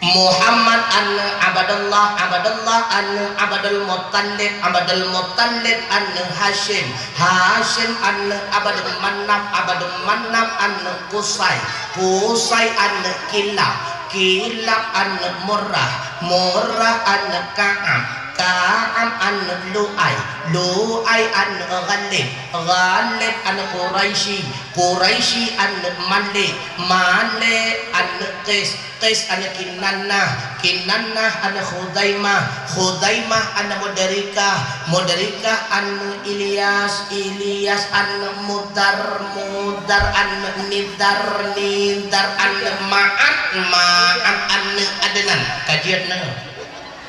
Muhammad an Abdullah, Abdullah an Abdul Muttalib, Abdul Muttalib an Hashim, Hashim an Abdul Manaf, Abdul Manaf an Qusay, Qusay an Kilab, Kilab an Murrah, Murrah an Ka'ab, Ka'ab an Lu'ay, Lu'ay an Ghalib, Ghalib an Quraisy, Quraisy an Malik, Malik an Qis, Qis an Kinanah, Kinanah an Khudaimah, Khudaimah an Mudarikah, Mudarikah an Ilyas, Ilyas an Mudar, Mudar an Nidar, Nidar an Ma'at, Ma'at an Adnan. Kajiannya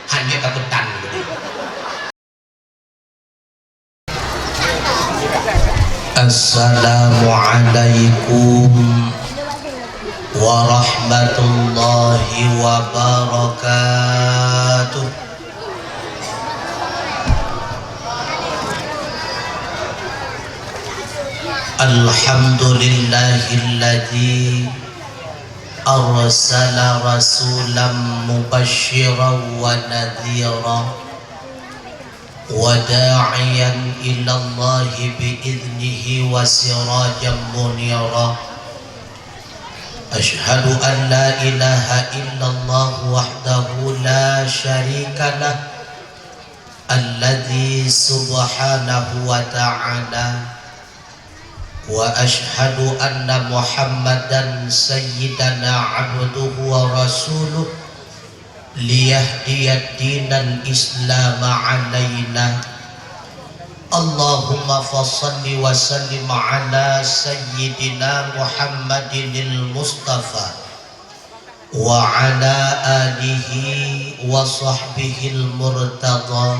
hanya kakutan. Assalamualaikum warahmatullahi wabarakatuh. Alhamdulillahilladzi arsala rasulan mubasysyiran wa nadhiran wa da'iyan ila Allahi bi'idnihi wa sirajan munira. Ashhadu an la ilaha illallah wahdahu la syarika lah alladzi subhanahu wa ta'ala, wa ashhadu anna Muhammadan sayyidana abduhu wa rasuluh liyahdiyad dinal islam alaina. Allahumma fassalli wa sallim ala sayyidina Muhammadinil Mustafa wa ala alihi wa sahbihil murtada.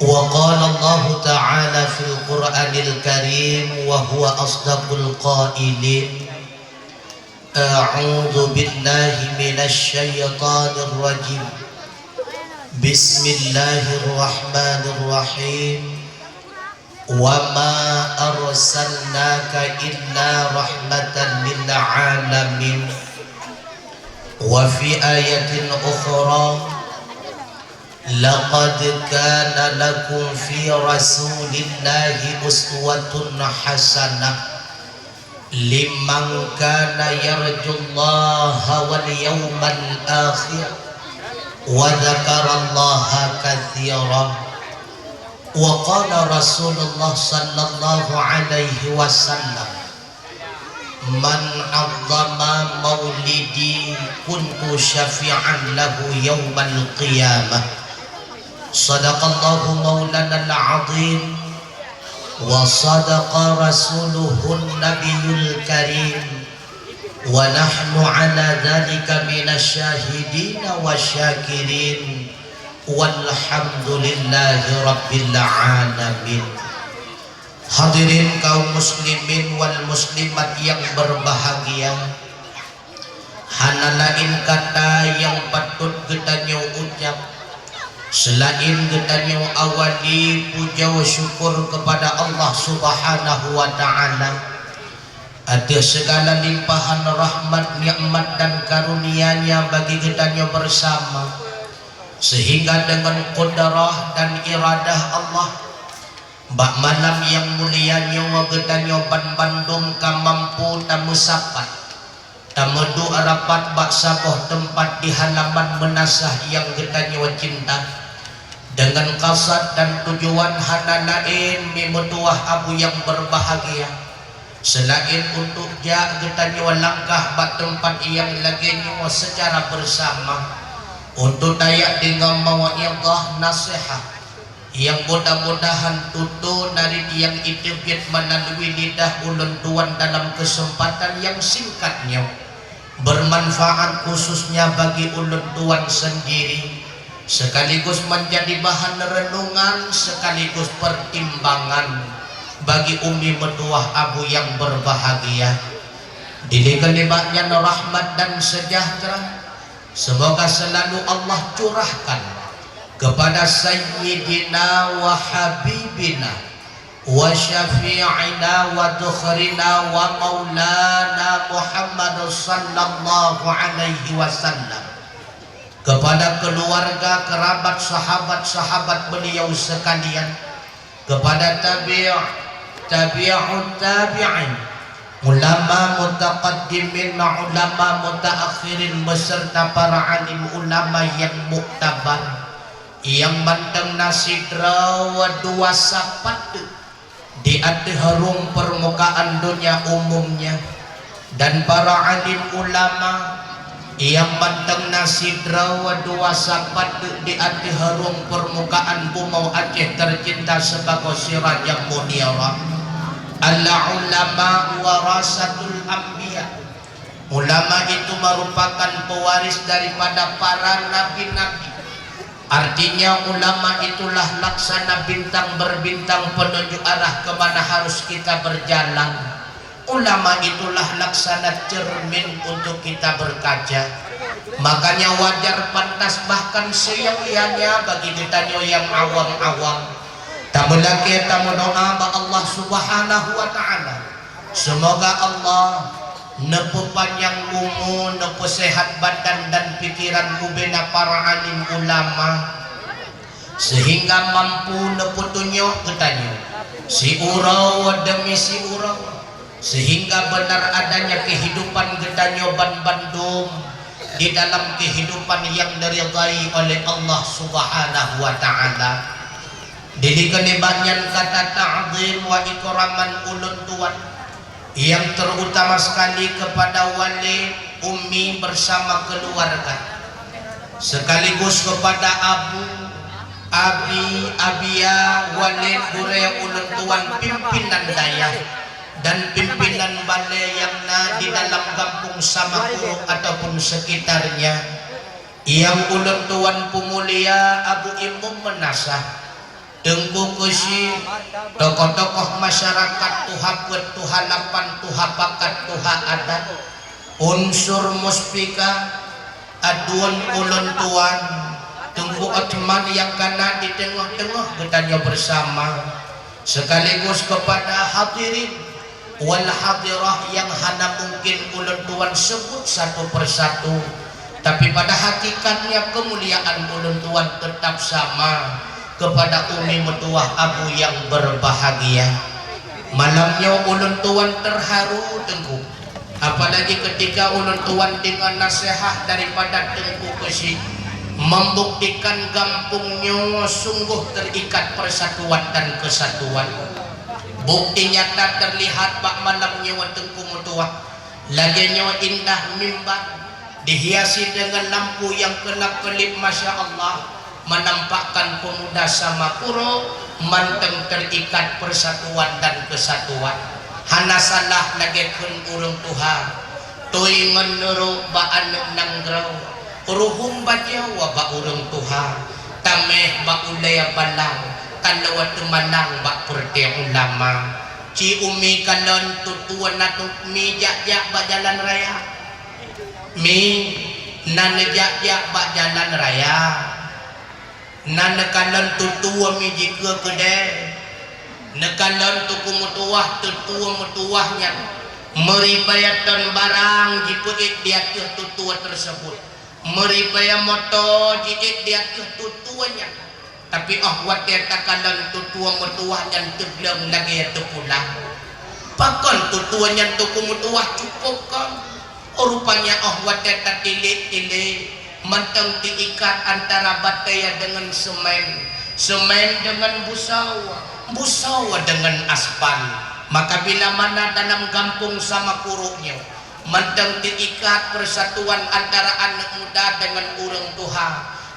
Wa qala Allah ta'ala fil Qur'anil Karim wa huwa asdaqul qailin. A'udzu billahi minasy syaithanir rajim. Bismillahirrahmanirrahim. Wa ma arsalnaka illa rahmatan lil alamin. Wa fi ayatin ukhra, laqad kana lakum fi rasulillahi uswatun hasanah liman kana yarjullaha wal yawmal akhir wa dzakarallaha katsiran. Wa qala Rasulullah sallallahu alaihi wasallam, man 'azzama maulidi kuntu syafi'an lahu yaumal qiyamah. Sadaqallahu maulana al-'azim wa sadaqa rasuluhun nabiyul karim, wa nahnu ala dhalika minasyahidina wa syakirin, walhamdulillahi rabbil alamin. Hadirin kaum muslimin wal muslimat yang berbahagia, hana lain kata yang patut kita ucap selain kita awali puja wa syukur kepada Allah subhanahu wa ta'ala atas segala limpahan rahmat, nikmat dan karunia-Nya bagi kita bersama, sehingga dengan qudrah dan iradah Allah bak malam yang mulianya wa kita Bandung kamampu tamusapat tamudu arapat bak saboh tempat di halaman menasah yang kita cinta dengan kasat dan tujuan hana lain mimutuah abu yang berbahagia selain untuk kita langkah bak tempat yang lagi secara bersama untuk dayak dengan mawaidah nasihat yang mudah-mudahan tutur dari yang itibit melalui lidah ulun tuan dalam kesempatan yang singkatnya bermanfaat khususnya bagi ulun tuan sendiri, sekaligus menjadi bahan renungan sekaligus pertimbangan bagi umi metuah abu yang berbahagia. Dilibatnya rahmat dan sejahtera semoga selalu Allah curahkan kepada Sayyidina wa Habibina wa syafi'ina wa dukhrina wa maulana Muhammad sallallahu alaihi wasallam, kepada keluarga, kerabat, sahabat-sahabat beliau sekalian, kepada tabi'ut tabi'in, ulama mutaqaddimin, ulama mutaakhirin, beserta para alim ulama yang muktabar, yang mandang nasidra wa dua sapat di harum permukaan dunia umumnya, dan para alim ulama yang mandang nasidra wa dua sapat di harum permukaan bumi Aceh tercinta sebagai siraj yang munirah. Al-ulama warasatul anbiya, ulama itu merupakan pewaris daripada para nabi-nabi. Artinya ulama itulah laksana bintang berbintang penunjuk arah kemana harus kita berjalan. Ulama itulah laksana cermin untuk kita berkaca. Makanya wajar, pantas, bahkan seyogyanya bagi ditanya yang awam-awam, tamu lagi tamu doa ba Allah subhanahu wa ta'ala, semoga Allah nepu panjang umur, nepu sehat badan dan pikiran kubena para alim ulama, sehingga mampu nepu tunjuk ketanya si urau demi si urau, sehingga benar adanya kehidupan gedanyo ban Bandung di dalam kehidupan yang diridai oleh Allah subhanahu wa ta'ala. Jadi kenebanyan kata ta'zim wa ikraman ulun tuan yang terutama sekali kepada wali ummi bersama keluarga, sekaligus kepada abu, abi, abia, wali, gure, ulun tuan, pimpinan daya dan pimpinan balai yang di dalam kampung Samakuru ataupun sekitarnya, yang ulun tuan pemulia Abu Imum menasah Tengku Kusi, tokoh-tokoh masyarakat tuha buat tuha lapan tuha pakat tuha adat, unsur muspika, aduan ulun tuan, tunggu atman yang kena di tengah-tengah ketanya bersama, sekaligus kepada hadirin wal hadirah yang hana mungkin ulun tuan sebut satu persatu, tapi pada hakikatnya kemuliaan ulun tuan tetap sama kepada umi mertuah abu yang berbahagia. Malamnya ulun tuan terharu Tengku, apalagi ketika ulun tuan dengan nasihat daripada Tengku Kusi membuktikan kampungnya sungguh terikat persatuan dan kesatuan. Bukti nyata terlihat bak malamnya Tengku mertuah laginya indah mimbar dihiasi dengan lampu yang kelap-kelip, masya Allah, menampakkan pemuda Samakuru manteng terikat persatuan dan kesatuan. Hana salah lagi kun urung Tuhan tuy menurut ba anak nanggraw uruhum bajaw ba urung Tuhan tameh ba ulaya balang kalawa tumanang ba perte ulama ci umi kalon tutuan natuk mi jak-jak ba jalan raya, mi nanejak-jak ba jalan raya, nekalan tutua mi jika kedai, nekalan tuku mutuah tutua mutuahnya meripayatan barang jika dia tutua tersebut, meripaya motor jika dia tutuanya, tapi watir takalan tutua mutuahnya terbelum lagi itu pulang, pakon tutuanya tuku mutuah cukup kan, rupanya watir tak tilik-tilik manteng diikat antara bataya dengan semen, semen dengan busawa, busawa dengan aspal. Maka bila mana dalam kampung Samakurunya manteng diikat persatuan antara anak muda dengan urang Tuhan,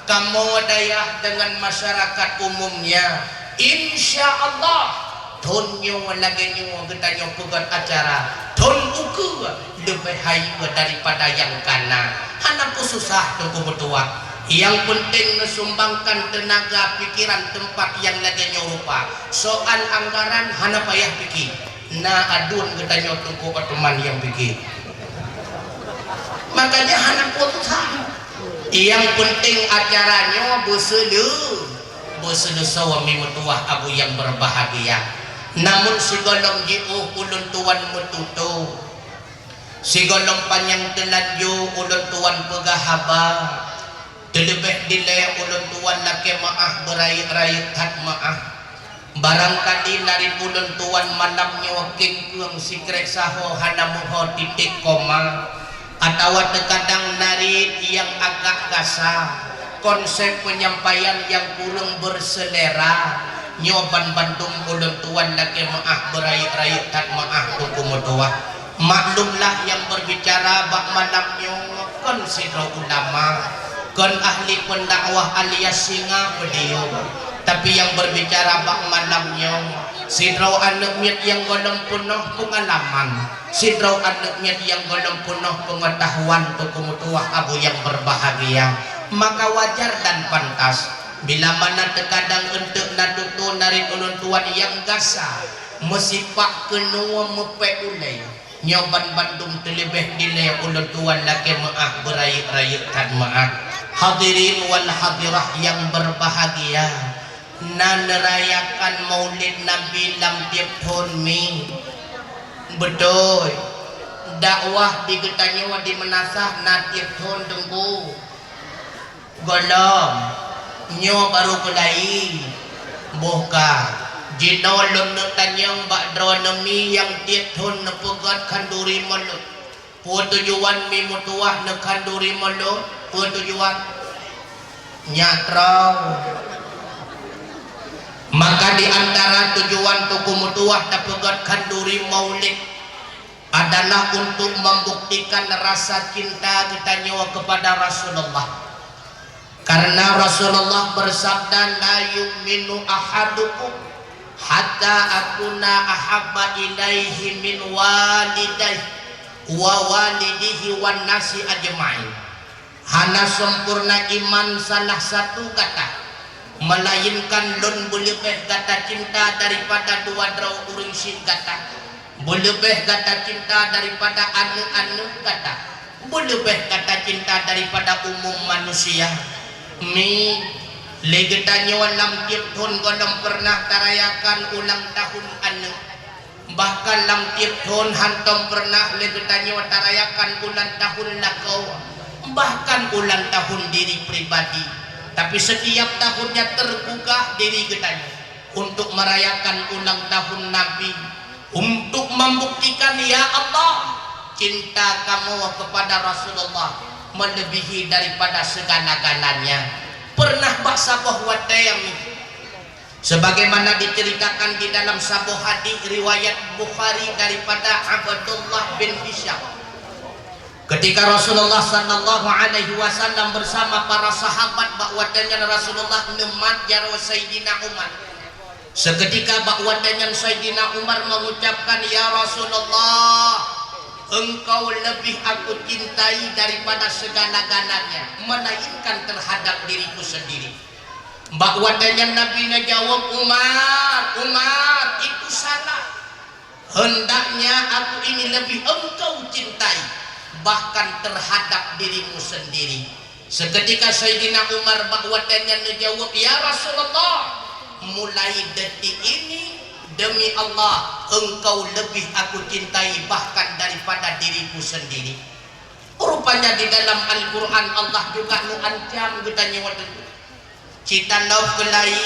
kamu daya dengan masyarakat umumnya, insya Allah tonyo lagi nyo getanyo pegat acara ton uku lebih hayu daripada yang kanan. Anakku susah tunggu bertua, yang penting mesumbangkan tenaga pikiran tempat yang lagi nyorupa. Soal anggaran hana payah pikir, na adun getanyo tunggu teman yang pikir. Makanya anakku susah. Yang penting acaranya berselu suami mertua abu yang berbahagia. namun si golong jiu ulun tuan mututu si golong panjang telanju ulun tuan pegahaba terlebih dile ulun tuan laki maaf berayu-rayu kat maaf barangkali nari ulun tuan malamnya wakin kuang sikrek saho hanamuho titik koma atau terkadang nari yang agak kasar konsep penyampaian yang kurang berselera nyoban Bandung ulun tuan lagi maaf berayu-rayu tak maaf hukum tua maklumlah yang berbicara bak malamnya kon sidro ulama kon ahli pendakwah alias singa beliau tapi yang berbicara bak malamnya sidro anak miat yang golong penuh pengalaman sidro anak miat yang golong penuh pengetahuan hukum tua abu yang berbahagia maka wajar dan pantas bila mana terkadang untuk natutu narik ulun tuan yang gasa mesipak kenua mepe ulai nyoban Bandung terlebih dile ulun tuan laki maaf berayu-rayu kan maaf hadirin wal hadirah yang berbahagia na nerayakan maulid Nabi lam tiap tahun mi betul dakwah di Getanyawa di Menasah na tiap tahun tunggu golong nyo baru kulai bohka jino lom tanyang bak dronomi yang tiap tahun nepegat kanduri mulut tujuan mi mutuah ne kanduri mulut tujuan nyatrau maka di antara tujuan tuku mutuah nepegat kanduri maulid adalah untuk membuktikan rasa cinta kita nyawa kepada Rasulullah. Karena Rasulullah bersabda la yu'minu ahadukum hatta akuna ahabba ilaihi min walidayhi wa walidihi wan nasi ajma'in. Hana sempurna iman salah satu kata melainkan lun lebih kata cinta daripada dua draw urang sing kata lebih kata cinta daripada anu-anu kata lebih kata cinta daripada umum manusia. Mi legetanya walam tiap tahun golong pernah tarayakan ulang tahun anu bahkan lam tiap tahun hantom pernah legetanya tarayakan ulang tahun lakau bahkan ulang tahun diri pribadi tapi setiap tahunnya terbuka diri getanya untuk merayakan ulang tahun Nabi untuk membuktikan ya Allah cinta kamu kepada Rasulullah melebihi daripada segala-galanya. Pernah bahasa bahwa sebagaimana diceritakan di dalam sebuah hadis riwayat Bukhari daripada Abdullah bin Hisham ketika Rasulullah sallallahu alaihi wasallam bersama para sahabat bahwatanya Rasulullah nemat jaro Sayyidina Umar seketika bahwatanya Sayyidina Umar mengucapkan ya Rasulullah engkau lebih aku cintai daripada segala-galanya melainkan terhadap diriku sendiri. Mbak wadanya Nabi jawab Umar itu salah hendaknya aku ini lebih engkau cintai bahkan terhadap dirimu sendiri. Seketika Sayyidina Umar mbak wadanya jawab ya Rasulullah mulai detik ini demi Allah engkau lebih aku cintai bahkan daripada diriku sendiri. Rupanya di dalam Al-Quran Allah juga nu'ancam getanya waktu kita kelai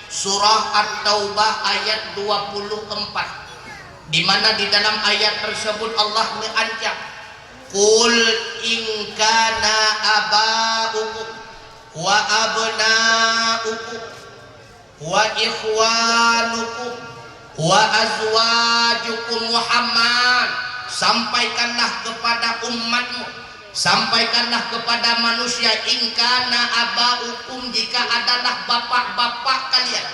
surah At-Taubah ayat 24 di mana di dalam ayat tersebut Allah nu'ancam Qul in kana aba'ukum wa abna'ukum wa ikhwanukum wa azwajukum Muhammad sampaikanlah kepada umatmu sampaikanlah kepada manusia in kana aba'ukum jika adalah bapak-bapak kalian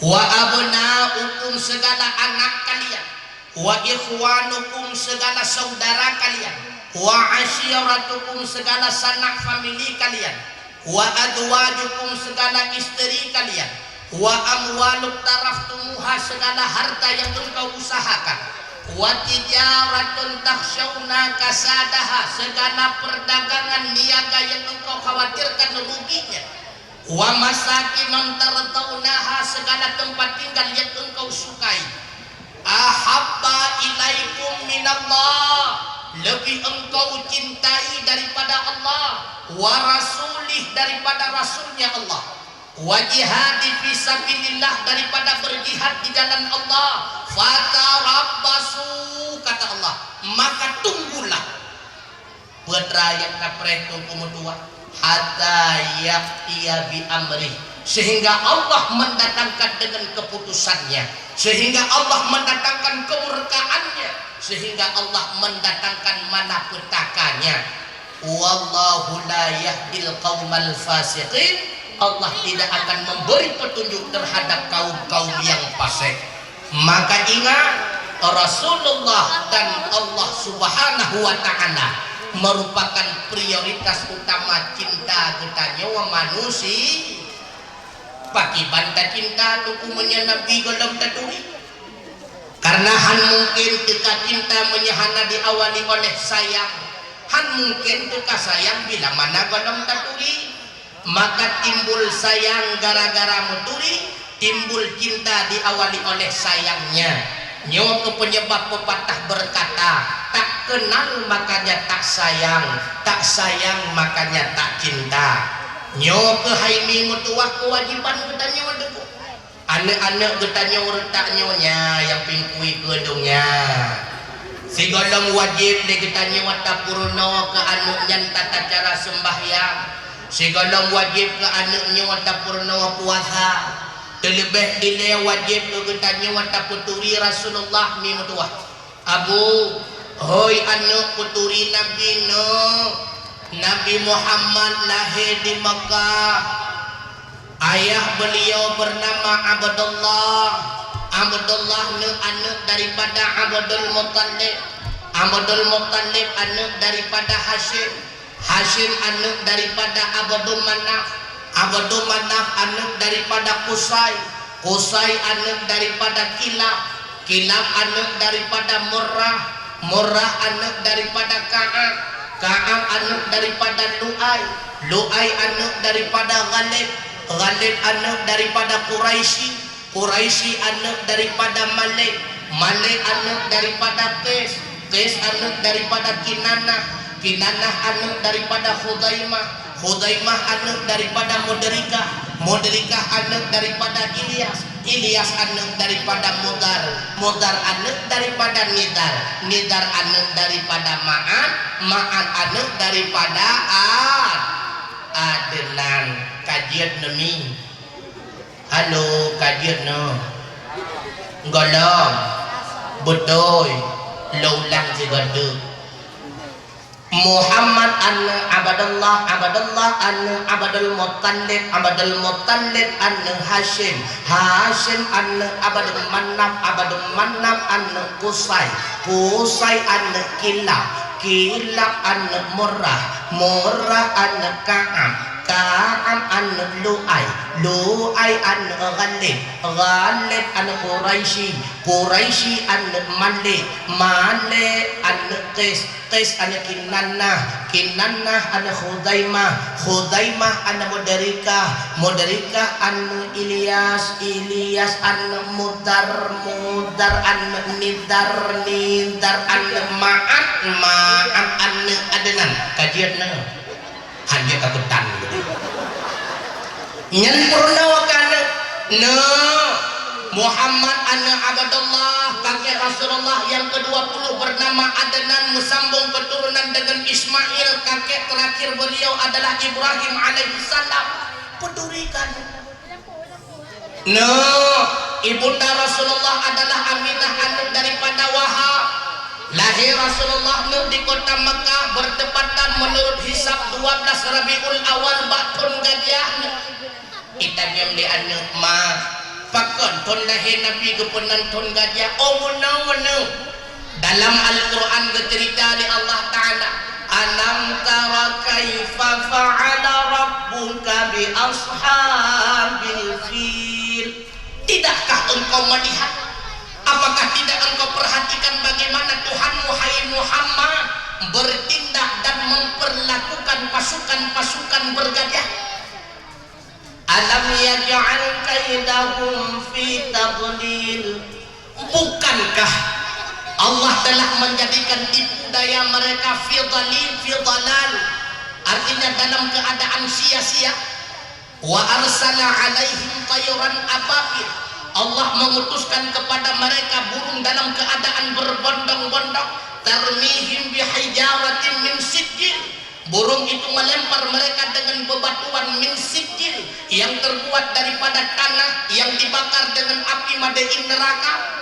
wa abna'ukum segala anak kalian wa ikhwanukum segala saudara kalian wa asyiratukum segala sanak famili kalian wa adwajukum segala istri kalian wa amwaluk taraftumuha segala harta yang engkau usahakan wa tijaratun takhshawna kasadaha segala perdagangan niaga yang engkau khawatirkan ruginya wa masakinan tardaunaha, segala tempat tinggal yang engkau sukai. Ahabba ilaikum minallah, lebih engkau cintai daripada Allah, wa rasulih, daripada rasulnya Allah, wa jihadi fisabilillah, daripada berjihad di jalan Allah. Fatarabbasu, kata Allah, maka tunggulah putra yang kapretu kumudua hatta yaqtiya bi amrih, sehingga Allah mendatangkan dengan keputusannya, sehingga Allah mendatangkan kemurkaannya, sehingga Allah mendatangkan malapetakannya. Wallahu la yahdil qaumal fasiqin, Allah tidak akan memberi petunjuk terhadap kaum-kaum yang fasik. Maka ingat, Rasulullah dan Allah Subhanahu wa ta'ala merupakan prioritas utama cinta kita nyawa manusia. Paki banda cinta hukumnya Nabi golong taturi, karena han mungkin kita cinta menyahana diawali oleh sayang, han mungkin kita sayang bila mana golong taturi, maka timbul sayang gara-gara muturi, timbul cinta diawali oleh sayangnya. Nyawa ke penyebab pepatah berkata, tak kenal makanya tak sayang, tak sayang makanya tak cinta. Nyawa ke haimi mutuah kewajiban kita nyawa deku. Anak-anak kita nyawa retak nyonya yang pingkui kedungnya. Si golong wajib le kita nyawa tapurno ke anaknya tata cara sembahyang. Si golong wajib ke anak nyawa tapurno puasa. Terlebih ile wajib ke kita nyawa taputuri Rasulullah mi mutuah. Abu, hoi anak puturi Nabi no. Nabi Muhammad lahir di Mekah. Ayah beliau bernama Abdullah. Abdullah anak daripada Abdul Muttalib. Abdul Muttalib anak daripada Hashim. Hashim anak daripada Abdul Manaf. Abdul Manaf anak daripada Qusay. Qusay anak daripada Kilab. Kilab anak daripada Murrah. Murrah anak daripada Ka'ab. Ka'ab anak daripada Lu'ay. Lu'ay anak daripada Ghalib. Ghalib anak daripada Quraisy. Quraisy anak daripada Malik. Malik anak daripada Qais. Qais anak daripada Kinanah. Kinanah anak daripada Khudaimah. Khudaimah anak daripada Mudrikah. Mudrikah anak daripada Ilyas. Ilyas anak daripada Mudar. Mudar anak daripada Nidar. Nidar anak daripada Ma'an. Ma'an anak daripada Adnan. Kajian nemi. Halo kajian no. Golong. Betul. Laulang si gadu. Muhammad anna Abdullah. Abdullah anna Abdul Muttalib. Abdul Muttalib anna Hashim. Hashim anna Abdul Manaf. Abdul Manaf anna Qusay. Qusay anna Kilab. Kilab anna Murrah. Murrah anna Ka'ab. Ka'ab anna Lu'ay. Lu'ay anna Ghalib. Ghalib anna Quraisy. Quraisy anna Malik. Malik anna Qais. Qais anna Kinanah. Kinanah anna Khudaimah. Khudaimah anna Mudrikah. Mudrikah anna Ilyas. Ilyas anna Mudar. Mudar anna Nidar. Nidar anna Ma'at. Ma'at anna Adnan. Kajian na hanya kakutan nyan purna wakana no Muhammad anna Abdullah, kakek Rasulullah yang ke-20 bernama Adnan, musambung keturunan dengan Ismail. Kakek terakhir beliau adalah Ibrahim alaihissalam. Pedurikan no ibunda Rasulullah adalah Aminah anak daripada Wahab. Lahir Rasulullah di kota Mekah bertepatan menurut hisab 12 Rabiul Awal Bakun Gajah. Kita diam di anak ma pakon ton lahir Nabi kepunan ton gajah. Oh mana dalam Al-Quran cerita di Allah Ta'ala, alam tara kaifa fa'ala rabbuka bi ashabil fil. Tidakkah engkau melihat, apakah tidak engkau perhatikan bagaimana Tuhanmu hai Muhammad bertindak dan memperlakukan pasukan-pasukan bergajah? Alam yaj'al kaidahum fi tadlil. Bukankah Allah telah menjadikan tipu daya mereka fi dalal, artinya dalam keadaan sia-sia. Wa arsala alaihim tayran ababil, Allah mengutuskan kepada mereka burung dalam keadaan berbondong-bondong, tarmihim bihijaratin min sijil, burung itu melempar mereka dengan bebatuan min sijil yang terbuat daripada tanah yang dibakar dengan api madain neraka.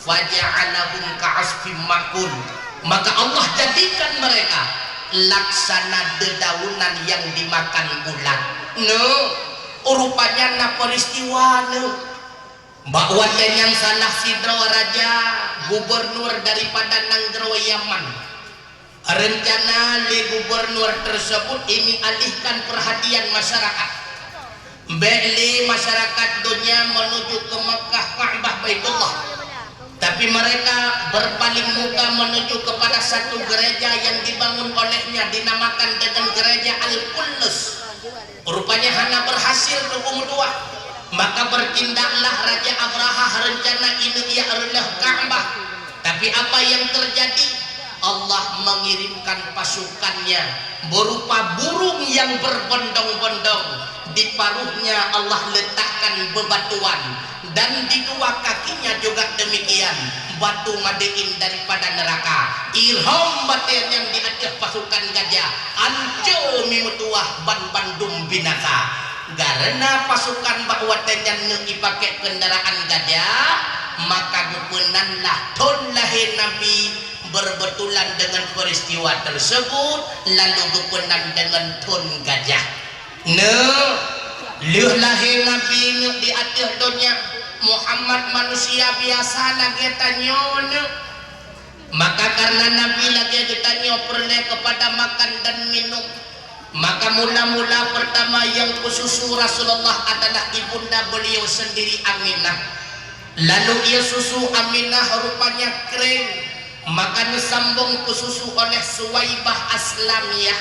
Faja'alahum ka'asfim ma'kul, maka Allah jadikan mereka laksana dedaunan yang dimakan ulat. Rupanya na peristiwa bahwa yang salah sidro raja gubernur daripada Nanggro Yaman, rencana le gubernur tersebut ini alihkan perhatian masyarakat, beli masyarakat dunia menuju ke Mekah Ka'bah Baitullah, tapi mereka berpaling muka menuju kepada satu gereja yang dibangun olehnya dinamakan dengan gereja Al-Quddus. Rupanya hanya berhasil dua, maka bertindaklah Raja Abraha rencana ini ia adalah Ka'bah. Tapi apa yang terjadi? Allah mengirimkan pasukannya berupa burung yang berbondong-bondong. Di paruhnya Allah letakkan bebatuan, dan di dua kakinya juga demikian, batu madain daripada neraka. Irham batin yang di atas pasukan gajah, anco mimutuah ban Bandung binasa. Karena pasukan bakwatan yang dipakai kendaraan gajah, maka gupunanlah ton lahir Nabi berbetulan dengan peristiwa tersebut, lalu gupunan dengan ton gajah. Luh lahir Nabi di atas dunia, Muhammad manusia biasa lagi tanya. Maka karena Nabi lagi ditanya perlu kepada makan dan minum, maka mula-mula pertama yang kususu Rasulullah adalah ibunda beliau sendiri Aminah. Lalu ia susu Aminah rupanya kering, maka disambung kususu oleh Suwaibah Aslamiyah.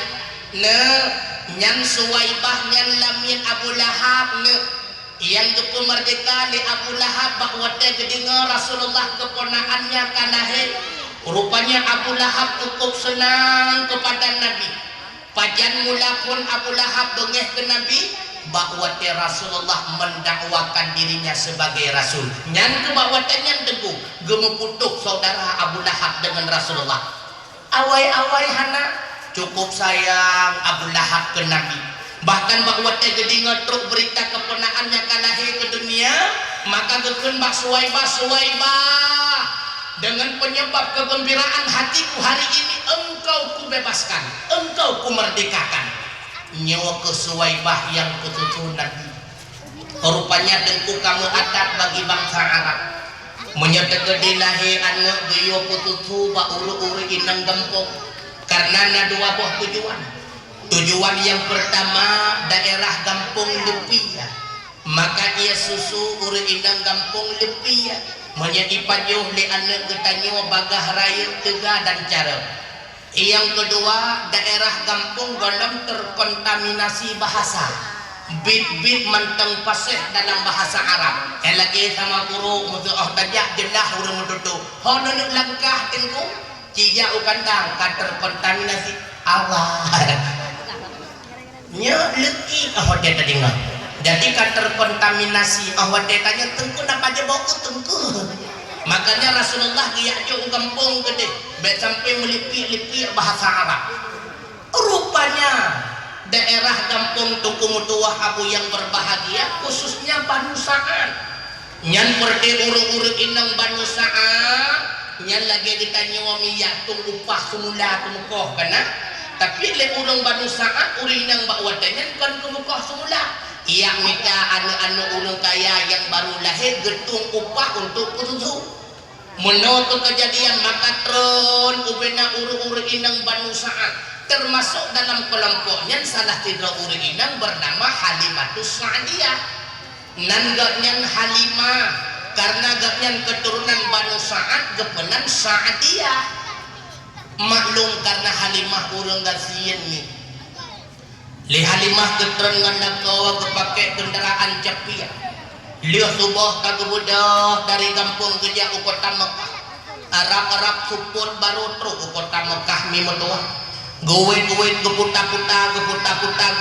Nyan Suwaibah nyan lamin Abu Lahab yang itu merdeka li Abu Lahab bahwa dia dengar Rasulullah keponakannya kanahe. Rupanya Abu Lahab cukup senang kepada Nabi. Pajan mula pun Abu Lahab dongeh ke Nabi bahwa Rasulullah mendakwakan dirinya sebagai Rasul. Nyan ke bahwa yang teguh gemeputuk saudara Abu Lahab dengan Rasulullah. Awai-awai hana cukup sayang Abu Lahab ke Nabi. Bahkan bahwa jadi ngetruk berita keponakannya kalahe ke dunia, maka gekun bak Suwaibah dengan penyebab kegembiraan hatiku hari ini, engkau kubebaskan, engkau kumerdekakan. Nyawa ke Suwaibah yang kututu Nabi. Rupanya dengku kamu adat bagi bangsa Arab. Menyedek lahir anak geyo kututu bak uru-uru inang gempok. Karena ada dua buah tujuan. Tujuan yang pertama daerah Gampung Lepia, maka ia susu uri indang Gampung Lepia menjadi pajuh li anak getanyo bagah raya tega dan cara. Yang kedua daerah Gampung golem terkontaminasi bahasa, bit-bit menteng pasih dalam bahasa Arab. Lagi sama guru musuh tajak jelah urang mudutu hono langkah tengku cija ukandang terkontaminasi Allah nya leki ahote tadi ngah. Jadi terkontaminasi ahote tanya tengku napa aja bau tengku. Makanya Rasulullah dia jo kampung gede baik sampai melipi-lipi bahasa Arab. Rupanya daerah kampung Tuku Mutuah Abu yang berbahagia khususnya Banu Sa'ad. Nyan perdi uru-uru inang Banu Sa'ad nyan lagi ditanya wami yatung upah semula kumukoh kana, tapi le urang Banu Sa'ad urinang bakwatannya kan kumukoh semula. Ia minta anak-anak urang kaya yang baru lahir getung upah untuk kututu. Menurut kejadian maka tron ubena uru-uru inang Banu Sa'ad termasuk dalam kelompoknya salah tiga uru inang bernama Halimatus Sa'diyah. Nanggaknya Halimah karena gaknya keturunan Banu Sa'ad gepenan Sa'diyah. Maklum karena Halimah urang gasian nih Li Halimah ketren ngan kawa kepake kendaraan capia. Liu subuh kagebudah dari kampung kerja ke kota Mekah. Arab-arab suput baru truk ke kota Mekah mimotua. Gowet-gowet geputa-puta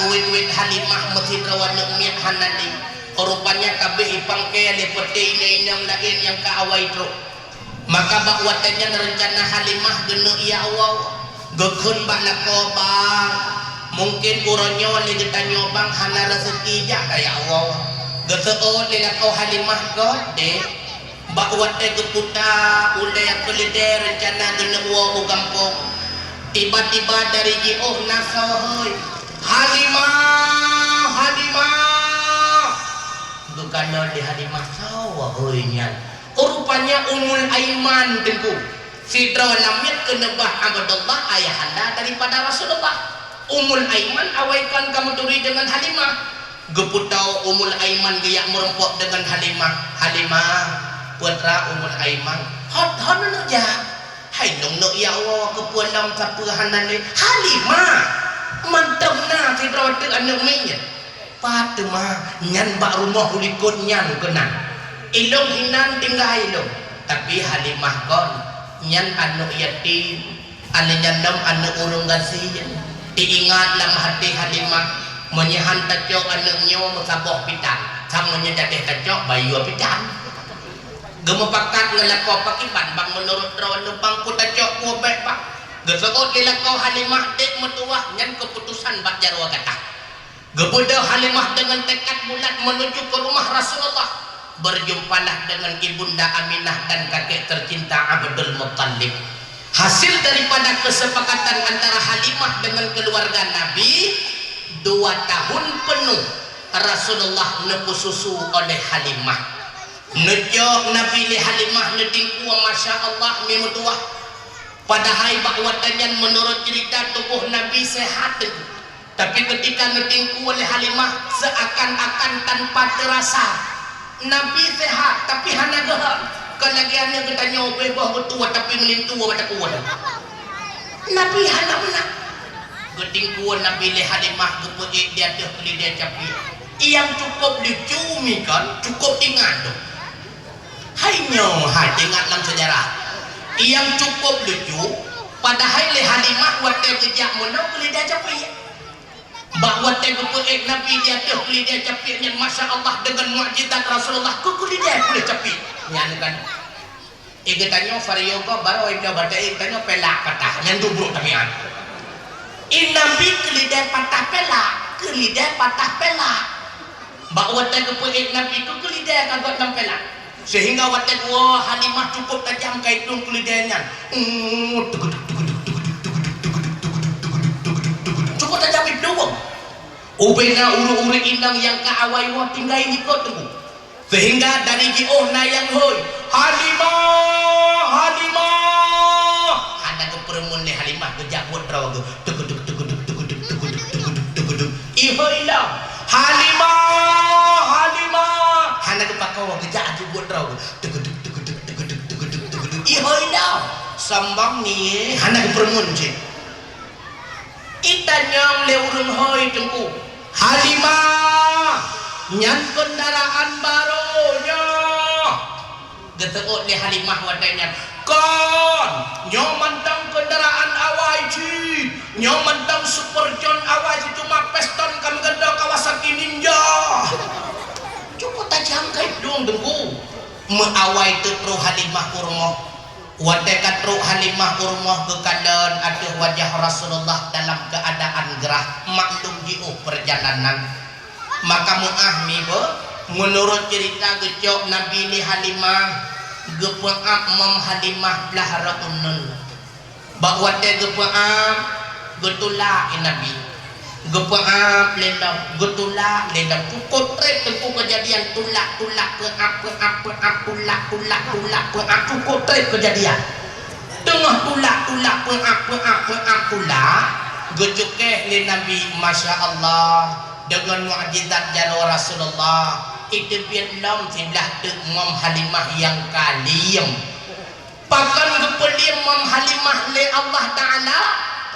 gowet-gowet Halimah masih rawan miak hanadi. Rupanya kabeh ipangke lepete inang lain yang kaawai truk. Maka bakwatanya rencana Halimah gene ya Allah. Gekun bak nakobang. Mungkin uronyo li kita nyobang hana rezeki jak ya Allah. Geseo li nakau Halimah gode. Bakwate geputa ulai kelide rencana gene uwa kampung. Tiba-tiba dari jioh nasohoy. Halimah. Bukan di Halimah sawah hoynyan. Rupanya Ummul Aiman tengku. Sidra lamit kenebah Abdullah ayahanda daripada Rasulullah. Ummul Aiman awaikan kamu turi dengan Halimah. Geputau Ummul Aiman giyak merempok dengan Halimah. Halimah putra Ummul Aiman. Hot nak ja. Hai nong no ya Allah kepualam sapuhanan ni. Halimah. Mantap na sidra tu anak minya. Fatimah nyan bak rumah ulikun nyan kenal. Ilong hinan tinggal ilong. Tapi Halimah kon nyan anu yatim. Anu nyandam anu urung gasian. Diingat dalam hati Halimah menyehan tacok anaknya masaboh pitang. Kamunya jadeh tacok bayu pitang. Gemepakat ngelakau pakipan bang menurut rawan bang ku tacok ku baik bang. Geseot dilakau Halimah dek metuah nyan keputusan bak jarwa gatah. Gebudah Halimah dengan tekad bulat menuju ke rumah Rasulullah. Berjumpalah dengan ibunda Aminah dan kakek tercinta Abdul Muttalib. Hasil daripada kesepakatan antara Halimah dengan keluarga Nabi 2 tahun penuh Rasulullah nepu susu oleh Halimah. Nejok Nabi li Halimah nedingku Masya Allah memutuah. Padahal bakwatannya menurut cerita tubuh Nabi sehat. Tapi ketika nedingku oleh Halimah seakan-akan tanpa terasa Nabi sehat tapi hana gehak. Kelagiannya kita nyoba bahawa tua tapi melintu pada kuat. Nabi hana menang. Geding kuat Nabi li Halimah kepuik dia tuh beli dia capi. Yang cukup dicumi kan cukup ingat tu. Hanya ingat dalam sejarah. Yang cukup lucu padahal li Halimah waktu kejak menang beli dia capi. Bahawa kepuik Nabi dia tuh beli dia capi. Yang Masya Allah dengan mukjizat Rasulullah kukuli dia boleh capi. Yang kan igetanyo variogo baru ibnu badai igetanyo pelak patah yang dubruk tamian Nabi kelidai patah pelak bahawa kepuik Nabi ku kelidai kagot nam pelak sehingga watak wah Halimah cukup tajam kaitung kelidainya cukup tajam itu ubena uru-uru inang yang kaawai wah tinggal ini kau tunggu sehingga dari jioh nayang hoi Halimah ada kepermun ni Halimah kejak buat rawa tukuduk ihoilah Halimah hana kepakau kejak aja buat rawa tukuduk ihoilah sambang ni hana kepermun je itanyam leurun hoi tengku Halimah nyan kendaraan barunya geteut ni Halimah wadanya kon nyomantang kendaraan awai ci nyomantang super john awai ci cuma peston kami ganda Kawasaki Ninja cukup tajam kait dong dengku meawai tetru Halimah kurma wadekat tru Halimah kurma kekadon aduh wajah Rasulullah dalam keadaan gerah maklum jiuh perjalanan. Maka mu'ahmi menurut cerita gecok Nabi ni Halimah gepeak Mam Halimah belahara unun bahawa dia gepeak getulak Nabi gepeak lendam getulak lendam cukup trek tengku kejadian tulak cukup trek kejadian tengah tulak gecokeh ni Nabi Masya Allah dengan mukjizat jalur Rasulullah itu Vietnam sebelah dek Mam Halimah yang kaliem pakan kepeliam Mam Halimah le Allah Ta'ala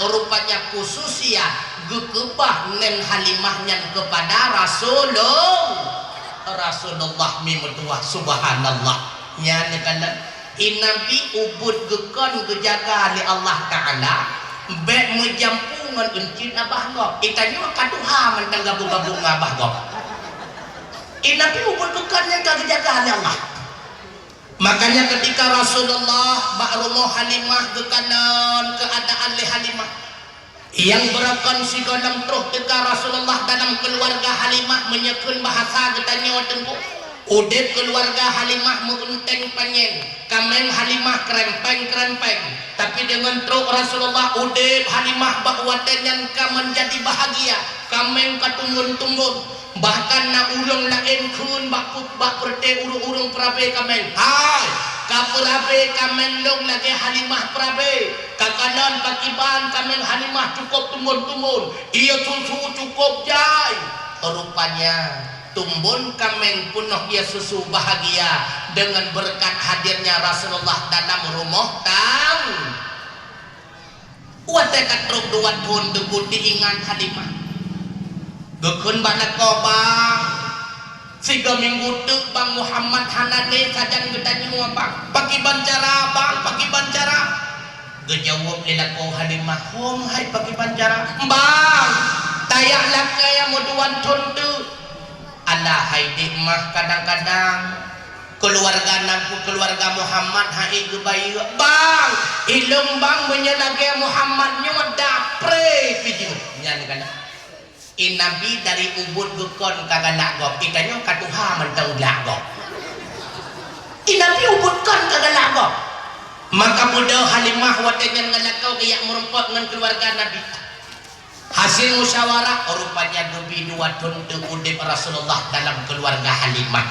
rupanya khususia gekebah ngen Halimahnya kepada Rasulullah mimudwah subhanallah nya nekana Nabi ubud gekon gejaga li Allah Ta'ala bek menjampungan encin abah gop itanya kaduha mentang gabung-gabung abah gop Nabi ubud gekon yang gejaga li Allah. Makanya ketika Rasulullah bakrumo Halimah gekanan keadaan li Halimah yang berakon si godang truh ketika Rasulullah dalam keluarga Halimah menyekun bahasa getanya watengku udep keluarga Halimah mengunteng panyen kameng Halimah kerempeng tapi dengan truh Rasulullah udep Halimah bakwatenyan ka menjadi bahagia kameng katumbun-tumbun bahkan na ulung lain kun bak perte urung prabe kameng hai ka prabe kameng long lagi Halimah prabe kakanan pakiban kameng Halimah cukup tumbun iya susu cukup jai rupanya tumbun kameng penuh ia susu bahagia dengan berkat hadirnya Rasulullah dalam rumah tang wate katruk dua tahun debut diingat Halimah gekun bana kobang siga minggu tuk Bang Muhammad Hanade sajan gedanyu bang pagi bancara bang pagi bancara gejawab lelako Halimah hom hai pagi bancara bang tayak laka yang moduan tuntu Allah hai mah kadang-kadang keluarga Muhammad hai gebayu bang ilung bang menyelagi Muhammad nyoda pre video nyan kana Nabi dari ubud gekon kagak lagop itanya katuha mentang lagop Nabi ubud kon kagak lagop maka mudah Halimah watenyan ngalakau kayak merumpok dengan keluarga Nabi hasil musyawarah rupanya gebi dua tuntu udip Rasulullah dalam keluarga Halimah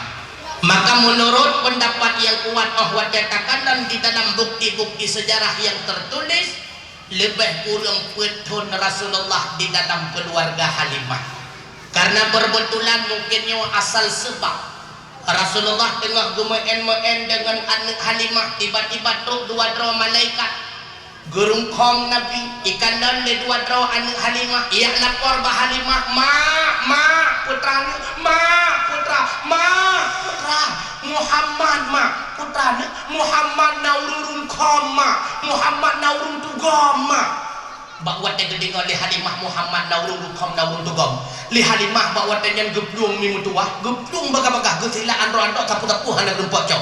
maka menurut pendapat yang kuat wajatakan dan di dalam bukti-bukti sejarah yang tertulis lebih kurang petun Rasulullah di dalam keluarga Halimah karena berbetulan mungkinnya asal sebab Rasulullah tengah gemen dengan anak Halimah tiba-tiba truk dua dro malaikat gerung kong Nabi ikan dan le dua dro anak Halimah ia lapor bah Halimah ma putra Muhammad putra Muhammad naurun koma Muhammad naurun tugoma bawa gede ngoli Halimah Muhammad naurun kom naurun tugom li Halimah bawa yang geblung mimutua geblung baga-baga gesilaan rondo tapu-tapuhan dan pocok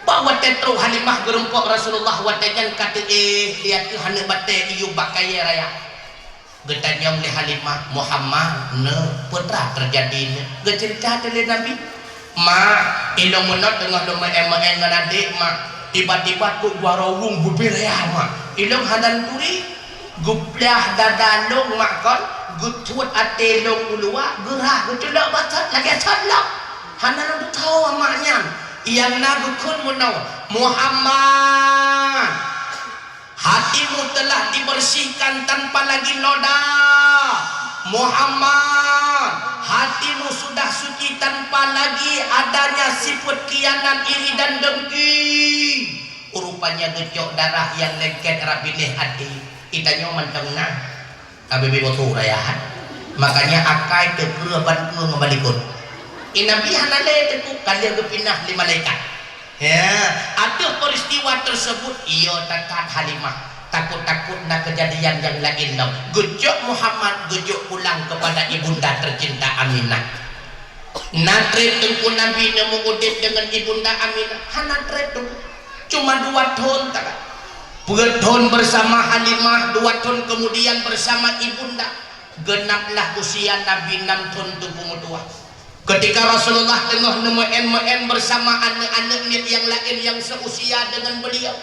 bawa tetro Halimah gerumpok Rasulullah watenyan kata lihat hana bate iu bakaya raya gedanyam li Halimah Muhammad ne putra terjadi ne gecerita dari Nabi ilong menot tengah doma ema-en dengan adik tiba-tiba tu gua rawung bubiraya ilong hadan turi guplah dadalong kon gutut ate long ulua gerah gutulak batat lagi sadlak hanan tu tahu maknya yang nagukun munau Muhammad hatimu telah dibersihkan tanpa lagi noda Muhammad hatimu sudah suci tanpa lagi adanya sifat kianan iri dan dengki rupanya gecok darah yang lengket rapilih hati itanya mentengah kabibi botu rayahan makanya akai kekereban ke ngebalikun Nabi hanale teku kalian kepinah li malaikat ya ada peristiwa tersebut iyo takat Halimah takut-takut nak kejadian yang lain dong gejok Muhammad gejok pulang kepada ibunda tercinta Aminah natret tengku Nabi nemu udip dengan ibunda Aminah hanatret cuma 2 tahun tak tahun bersama Halimah 2 tahun kemudian bersama ibunda genaplah usia Nabi 6 tahun tubuh tua ketika Rasulullah tengah nemu bersama anak-anaknya yang lain yang seusia dengan beliau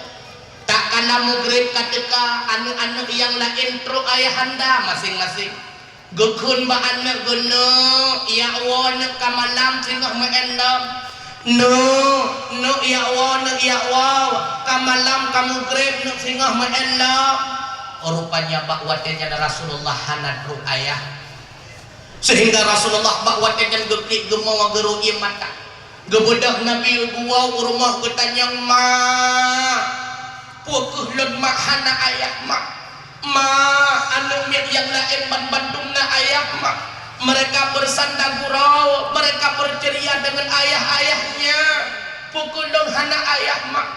tak kala mugrib ketika anak-anak yang lain truk ayahanda masing-masing gekun ba anak geno ya wa nak kamalam tengah meendam no ya wa kamalam kamu grib nak tengah meendam rupanya bakwatnya Rasulullah hanat truk ayah sehingga Rasulullah bakwatnya geklik gemawa geru mata gebedah Nabi gua rumah getanyang pukuh lemah hana ayah ma anu yang lain Bandung na ayah ma. Mereka bersandar gurau, mereka berceria dengan ayah-ayahnya. Pukul dong hana ayah mak.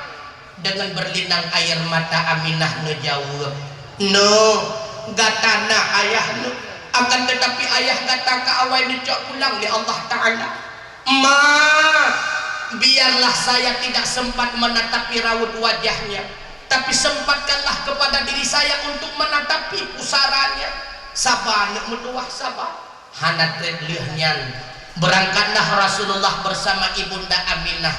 Dengan berlinang air mata Aminah ngejawab, no gatana ayah no. Akan tetapi ayah kata ke awal necok pulang ya Allah Ta'ala. Ma, biarlah saya tidak sempat menatapi raut wajahnya, tapi sempatkanlah kepada diri saya untuk menatapi pusaranya. Sabar nak metuah sabar. Hanat redlihnyan. Berangkatlah Rasulullah bersama ibunda Aminah,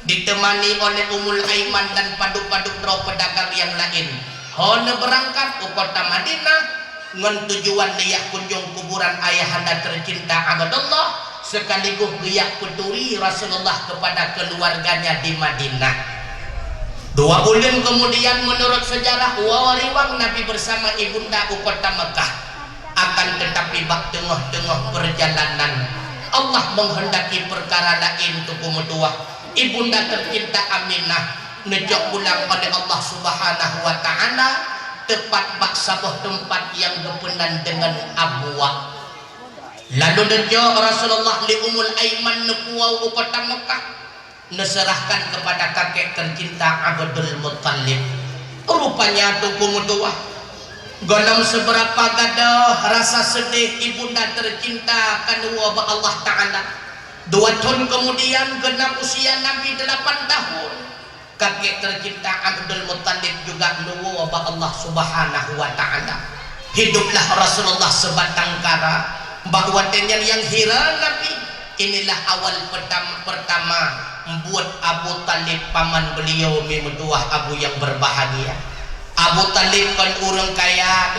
ditemani oleh Ummul Aiman dan paduk-paduk roh pedagang yang lain. Hone berangkat ke kota Madinah ngan tujuan dia kunjung kuburan ayahanda tercinta Abdullah, sekaligus dia peturi Rasulullah kepada keluarganya di Madinah. 2 bulan kemudian menurut sejarah wawariwang Nabi bersama ibunda ke kota Mekah. Akan tetapi bak tengah-tengah perjalanan Allah menghendaki perkara lain untuk kemudian ibunda tercinta Aminah nejak pulang pada Allah Subhanahu wa Ta'ala tepat bak sebuah tempat yang berpenan dengan Abwa. Lalu nejak Rasulullah li Ummul Aiman nepuau kota Mekah, neserahkan kepada kakek tercinta Abdul Muttalib. Rupanya tu kemudian golong seberapa gadah rasa sedih ibunda tercinta kanua ba Allah Ta'ala. 2 tahun kemudian genap usia Nabi 8 tahun. Kakek tercinta Abdul Muttalib juga nuwa ba Allah Subhanahu wa Ta'ala. Hiduplah Rasulullah sebatang kara bahwa dengan yang hira Nabi. Inilah awal pertama membuat Abu Talib paman beliau memetuah Abu yang berbahagia. Abu Talib kan orang kaya,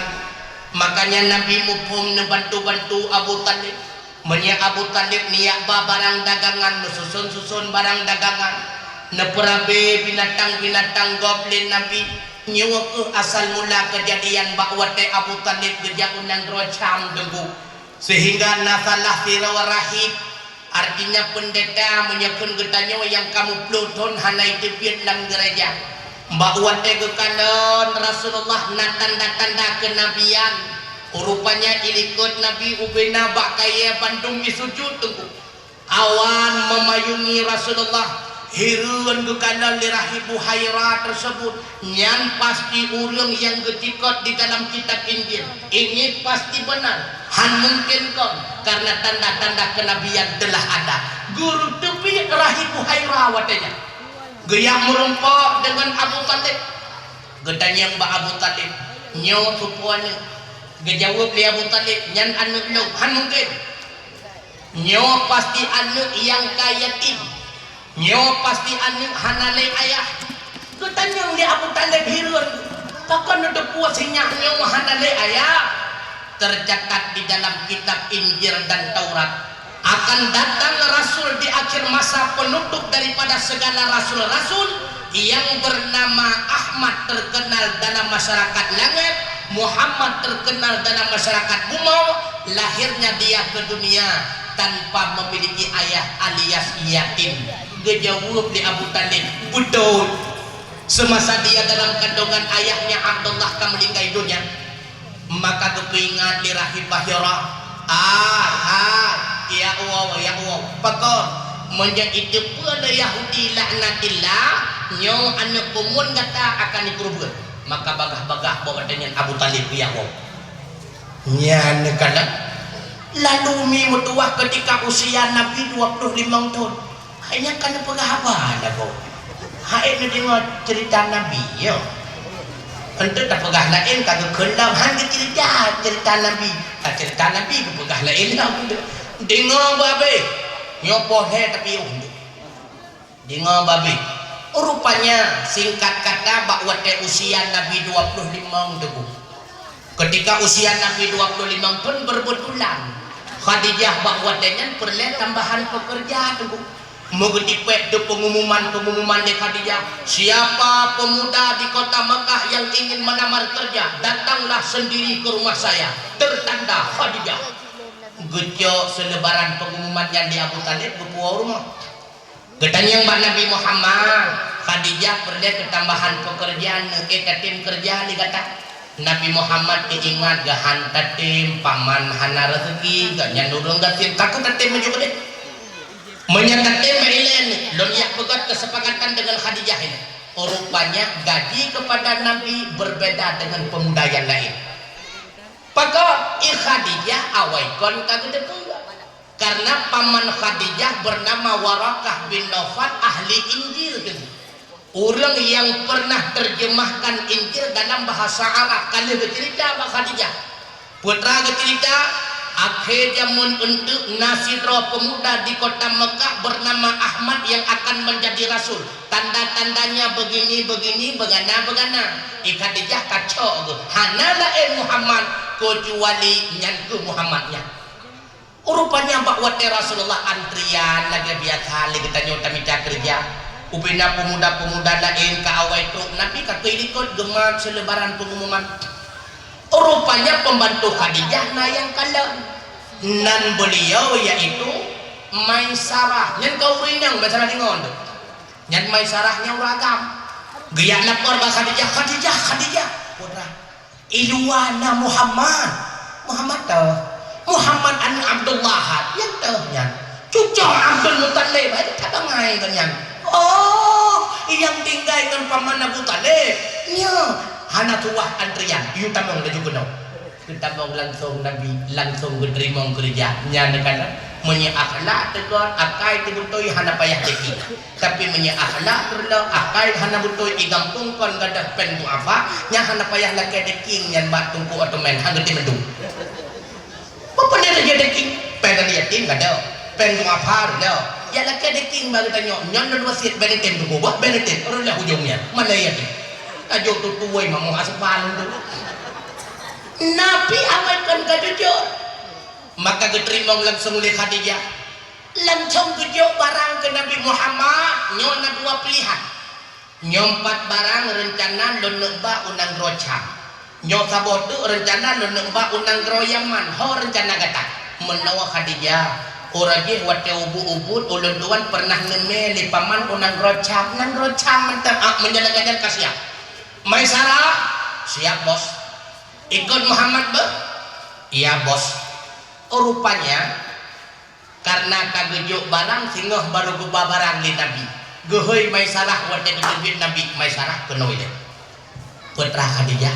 makanya Nabi mupum bantu-bantu Abu Talib. Menya Abu Talib niat barang dagangan, susun barang dagangan, neperabe binatang-binatang goblin Nabi. Nyawa ke asal mula kejadian bahwa Abu Talib gejakunan rocam debu, sehingga nasalah rahib, artinya pendeta menyekun getanya yang kamu pluton hanai tepian dalam gereja. Bahwa tegukanan Rasulullah na tanda-tanda kenabian. Rupanya ilikut Nabi ubena bak kaya Bandung isujud tunggu. Awan memayungi Rasulullah. Hiruan gukanan lirahi Buhaira tersebut. Nyan pasti urang yang getikot di dalam kitab Injil. Ini pasti benar. Han mungkin kau karena tanda-tanda kenabian telah ada. Guru tepi rahi Buhaira watanya. Gaya merompak dengan Abu Talib. Gedanyang ba Abu Talib nyaw tupuannya. Gejawab li Abu Talib nyan anak lo han mungkin. Nyaw pasti anak yang kayatim. Nyaw pasti anak hanalai ayah. Gedanyang li Abu Talib hirun. Takkan ada puasinya nyaw hanalai ayah. Tercatat di dalam kitab Injil dan Taurat. Akan datang Rasul di akhir masa penutup daripada segala Rasul-Rasul yang bernama Ahmad terkenal dalam masyarakat langit, Muhammad terkenal dalam masyarakat bumi. Lahirnya dia ke dunia tanpa memiliki ayah alias yatim. Gejawab di Abu Talib betul. Semasa dia dalam kandungan ayahnya Abdullah meninggal dunia, maka kepingan di rahim Bahira. Ya Allah, pakor menjadi depan Yahudi laknatillah nyo anak kumun kata akan dikurban. Maka bagah-bagah bawa dengan Abu Talib ya Allah. Nyan kala lalu mi mutuah ketika usia Nabi 25 tahun. Hanya kan pegahaba ada kau. Hai dengar cerita Nabi yo. Untuk tak pegah lain kagak kelam hang cerita Nabi. Cerita Nabi ke pegah lain lah. Dengar babe nyopoh tapi dengar babe. Rupanya singkat kata bahwa usia Nabi 25 debu. Ketika usia Nabi 25 pun berbetulan Khadijah bahwa dengan perlu tambahan pekerja debu. Mengetipet de pengumuman di Khadijah, siapa pemuda di kota Mekah yang ingin melamar kerja, datanglah sendiri ke rumah saya. Tertanda Khadijah. Gecok selebaran pengumuman yang di Abu Talib ke rumah. Ketanya Mbak Nabi Muhammad, Khadijah perlu ketambahan pekerjaan ke tim kerja dikata. Nabi Muhammad diingat gahan tatim paman hana rezeki gak nyandurung gatin takut tatim juga deh menyatatim mailen lon yak pegat kesepakatan dengan Khadijah ini rupanya gaji kepada Nabi berbeda dengan pemuda yang lain maka Khadijah awaikon kagede pula karena paman Khadijah bernama Warakah bin Nawfal ahli Injil gitu. Orang yang pernah terjemahkan Injil dalam bahasa Arab kali bercerita Pak Khadijah putra bercerita akhir zaman untuk nasidro pemuda di kota Mekah bernama Ahmad yang akan menjadi rasul tanda-tandanya begini begana Khadijah kacau hanalah Muhammad kecuali nyanku Muhammadnya rupanya bakwate Rasulullah antrian lagi biasa lagi kita nyota minta kerja upina pemuda-pemuda lain ke awal truk Nabi kata ikut gemak selebaran pengumuman rupanya pembantu Khadijah na yang kalah nan beliau yaitu Maisarah yang kau rinang bahasa Ningon yang Maisarahnya ragam gaya lapor bahasa Khadijah putra iluana Muhammad tahu Muhammad anu Abdullah yang tahu yang cucu Abdul Muttalib ada tak ngai kan oh yang tinggal dengan paman Abu Talib nya hana tuah antrian yu tamong da juga no kita mau langsung Nabi langsung berterima kerja nya nekana menye akhlak tegon akai tibutoi hana payah teki tapi menye akhlak terlo akai hana butoi igampung kon gadah pen duafa nya hana payah lake deking nyan bat tungku otomen hangeti mendung apa dia jadi deking pen liatin gadao pen duafa lo ya laki deking baru tanya nyon wasit benetin tu buat benetin orang dah hujungnya mana ya ni ajo tu tuai mamu aspan tu Nabi amalkan kajujur maka diterima langsung oleh Khadijah langsung kejauh barang ke Nabi Muhammad nyona dua pilihan nyompat barang rencana loneba unang roca nyok sabotu rencana loneba unang groyaman ho rencana kata menawa Khadijah orang je wate ubud ulun tuan pernah neme li paman unang rocam mentang menjalankan kasih Maisarah siap bos ikut Muhammad iya bos rupanya karena kagejuk barang singoh baru gubah barang li Nabi gehoy Maisarah wate kedebit Nabi Maisarah kenoi deh putra Khadijah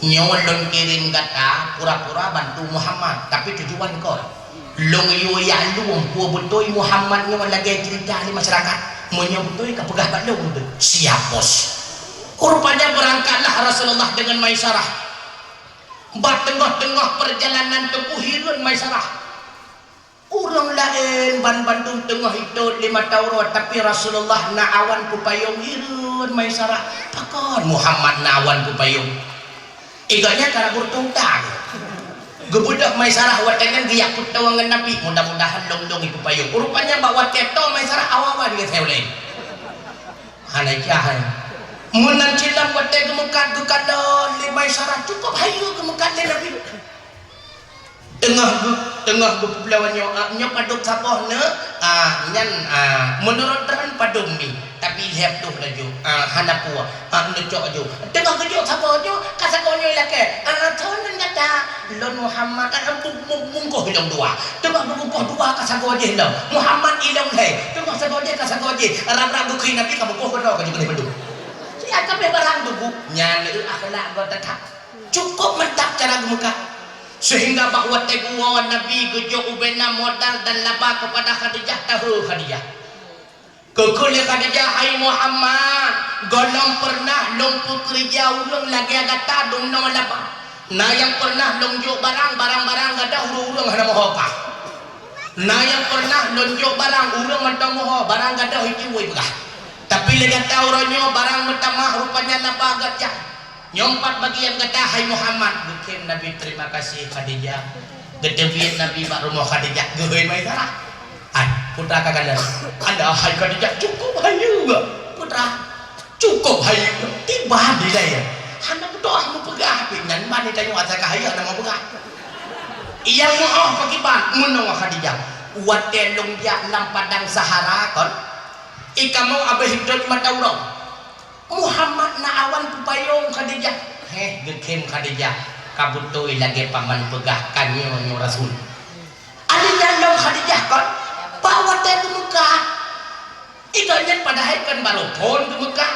nyolon kirim kata pura-pura bantu Muhammad tapi tujuan kau long yu ya luang pu butoi Muhammad nya lagi cerita di masyarakat menyebutoi ka pegah bak long siap bos rupanya berangkatlah Rasulullah dengan Maisarah bat tengah-tengah perjalanan tempuh hirun Maisarah urang lain ban Bandung tengah itu 5 tahun tapi Rasulullah na awan ku payung hirun Maisarah takon Muhammad na awan ku payung iganya cara bertungtang gebudak Maisarah watengan dia putawangan Nabi mudah-mudahan long-long itu payung rupanya bawa teto Maisarah awawan ke saya lain hanai jahan munan cilam wate gemekat gekadon li Maisarah cukup hayu gemekat li Nabi tengah bepulauannya nya paduk sapohna nyan menurut terang padum mi tapi lihat tuh laju hanapua necok ju tengah kejok sapohnya kasakonyo lake thonen kata lon Muhammad mungkoh hilang dua tengah mungkoh dua kasagoje hilang Muhammad hilang he tengah sagoje kasagoje rab-rab bukui Nabi kamu koh kedok ka juga bedung sia kabeh barang dugu nyan akhlak go tetap cukup mentap cara gemuka sehingga bahwa teguan Nabi gejo ubena modal dan laba kepada Khadijah tahu Khadijah kekuli Khadijah hai Muhammad golong pernah long kerja ulung lagi agak tadung nama laba nah yang pernah lonjok barang-barang gada urung hana moho ka nah yang pernah lonjok barang urung mentang moho barang gada hiji woi begah tapi lagi tahu ronyo barang metamah rupanya laba gajah nyompat bagian kata hai Muhammad bukan Nabi terima kasih Khadijah gedebit Nabi mak rumah Khadijah geui Maisarah putra kakanda ada hai Khadijah cukup hayu putra cukup hayu tiba di saya hana berdoa mau pegah pinan mani tanya asa kahaya hana mau pegah iya mau pagi ban menawa Khadijah wate longja lam padang Sahara kon ikamau abah hidup mata urang Muhammad na awan pupayong Khadijah gekem Khadijah kabutoi lagi paman pegah kanyo Rasul ada dalam Khadijah kan bawa teh ke Mekah ikanya padahal kan balopon ke Mekah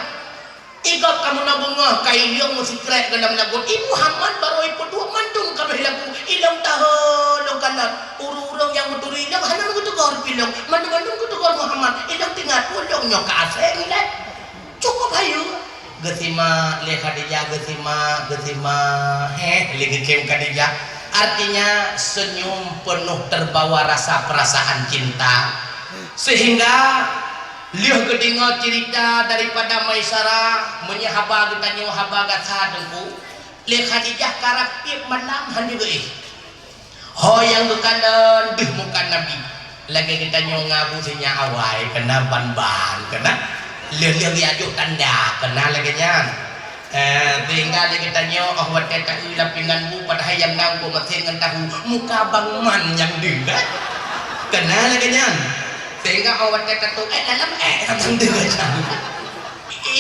ikut kamu nabungah kailiong musik krek ke dalam lagu Muhammad baru ikut dua mantung kami lagu ilang tahun lo kanan urung yang meturi ilang hanya begitu kau pilong mandung begitu kau Muhammad ilang tinggal pulong nyoka aseng le cukup ayu gesima le Khadijah gesima lagi kem Khadijah artinya senyum penuh terbawa rasa perasaan cinta sehingga liuh gedingo cerita daripada Maisarah menyahaba getanyo haba gatsadengku le Khadijah karak tiap malam handi geih hoyang gekanan bih muka Nabi lagi getanyo ngabu sinya awai kena ban kena liuh ajuk tanda kena lagi nyan tinggal lagi getanyo ahwat kata lapinganmu pada hayang nangku mesin tahu muka Bang Man yang dengar kena lagi nyan sehingga awak kata tuh dalam tentang dengan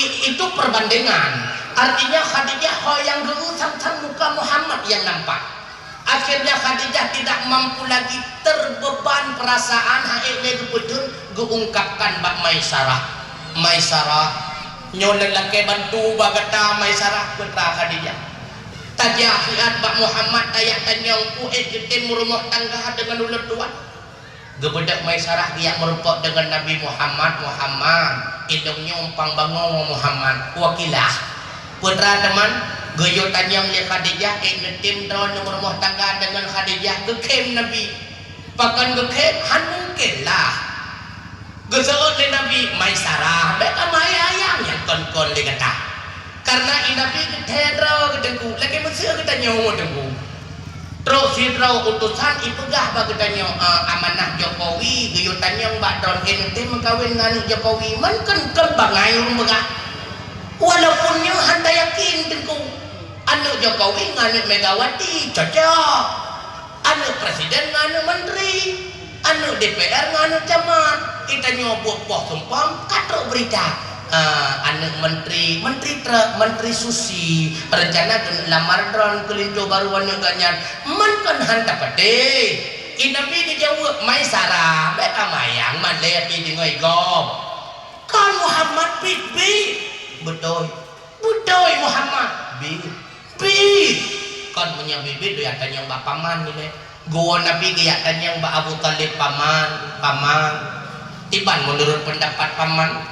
itu perbandingan artinya Khadijah yang dulu sang muka Muhammad yang nampak akhirnya Khadijah tidak mampu lagi terbeban perasaan haile betul geungkapkan bak Maisarah nyoleh laki bantu bagata Maisarah putra Khadijah tajahiat bak Muhammad ayat tanyang ku ketim rumah tangga dengan ular tuan gebedak Maisarah dia merupak dengan Nabi Muhammad indungnya umpang bangong Muhammad wakilah putra teman geyo tanyang li Khadijah ngetim drone rumah tangga dengan Khadijah gekem Nabi pakan gekem han mungkin lah geseut li Nabi Maisarah beka mayayang yang kon-kon li kata karena Nabi gedero gedengku lagi mesir kita nyawa dengku terus hidrau utusan ipegah bagetannya amanah Jokowi geyutannya Mbak Don ente mengkawin nganu Jokowi man kan kebangai begah walaupun nyu hanta yakin tengku anu Jokowi nganu Megawati cocok anu presiden nganu menteri anu DPR nganu camat kita nyobuh poh sumpang katrok berita anak menteri susi rencana lamar drone kelinco baru wanyo ganyan man kan hanta pade inabi dijawab Maisarah beta mayang man lihat di ngoy gob kan Muhammad bi betul Muhammad bi kan punya bibi do yang bapak man ni gua nabi gaya yang Mbak Abu Talib paman tiban menurut pendapat paman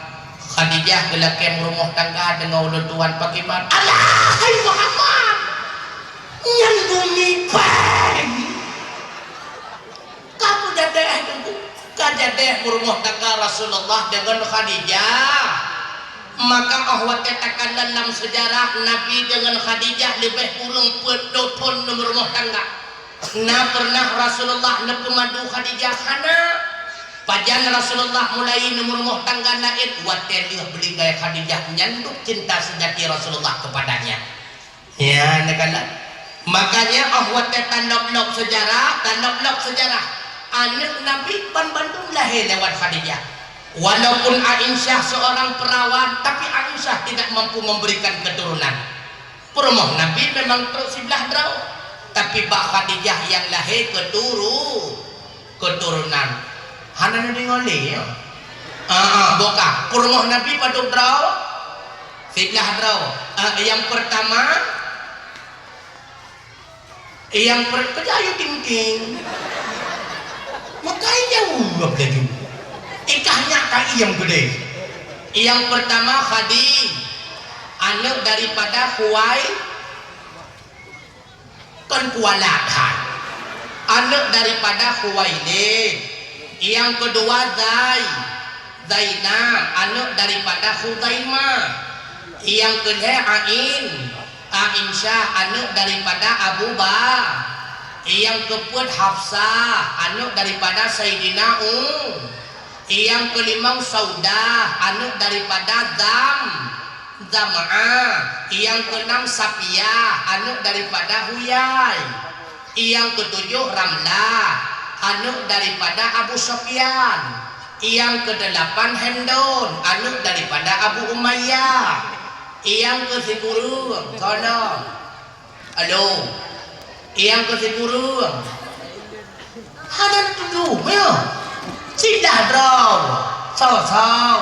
Khadijah gelakem rumah tangga dengan ulun tuan bagaimana alah hai Muhammad yang bumi peng kamu jadeh rumah tangga Rasulullah dengan Khadijah maka ahwat katakan dalam sejarah Nabi dengan Khadijah lebih kurang pedotun rumah tangga pernah Rasulullah nepemadu Khadijah kana pajan Rasulullah mulai rumah tangga naik wateluh beli gaya Khadijah nyanduk cinta sejati Rasulullah kepadanya ya negala makanya ahwat tanok sejarah anak Nabi Bandung lahir lewat Khadijah walaupun Aisyah seorang perawat tapi Aisyah tidak mampu memberikan keturunan rumah Nabi memang terus sebelah draw tapi Mbak Khadijah yang lahir keturunan Hanan dingoli ya. Boka. Kurmoh Nabi paduk draw. Sebelah draw. Yang pertama kejayu ting. Makai jauh lagi. Ikahnya kai yang gede. Yang pertama Khadi anak daripada Huwai kan kualatan. Anak daripada Huwailid. Yang kedua Zainab anak daripada Khuzaimah. Yang ketiga Aisyah anak daripada Abu Bakar. Yang keempat Hafsah anak daripada Sayyidina Yang kelima Saudah anak daripada Zam'ah. Yang keenam Safiyah anak daripada Huyai. Yang ketujuh Ramlah anak daripada Abu Sufyan. Yang kedelapan Hemdon anak daripada Abu Umayyah. Iyang ke si kurung sono. Halo. Iyang ke si kurung. Hanan tuduh ya. Sidah draw. Saw.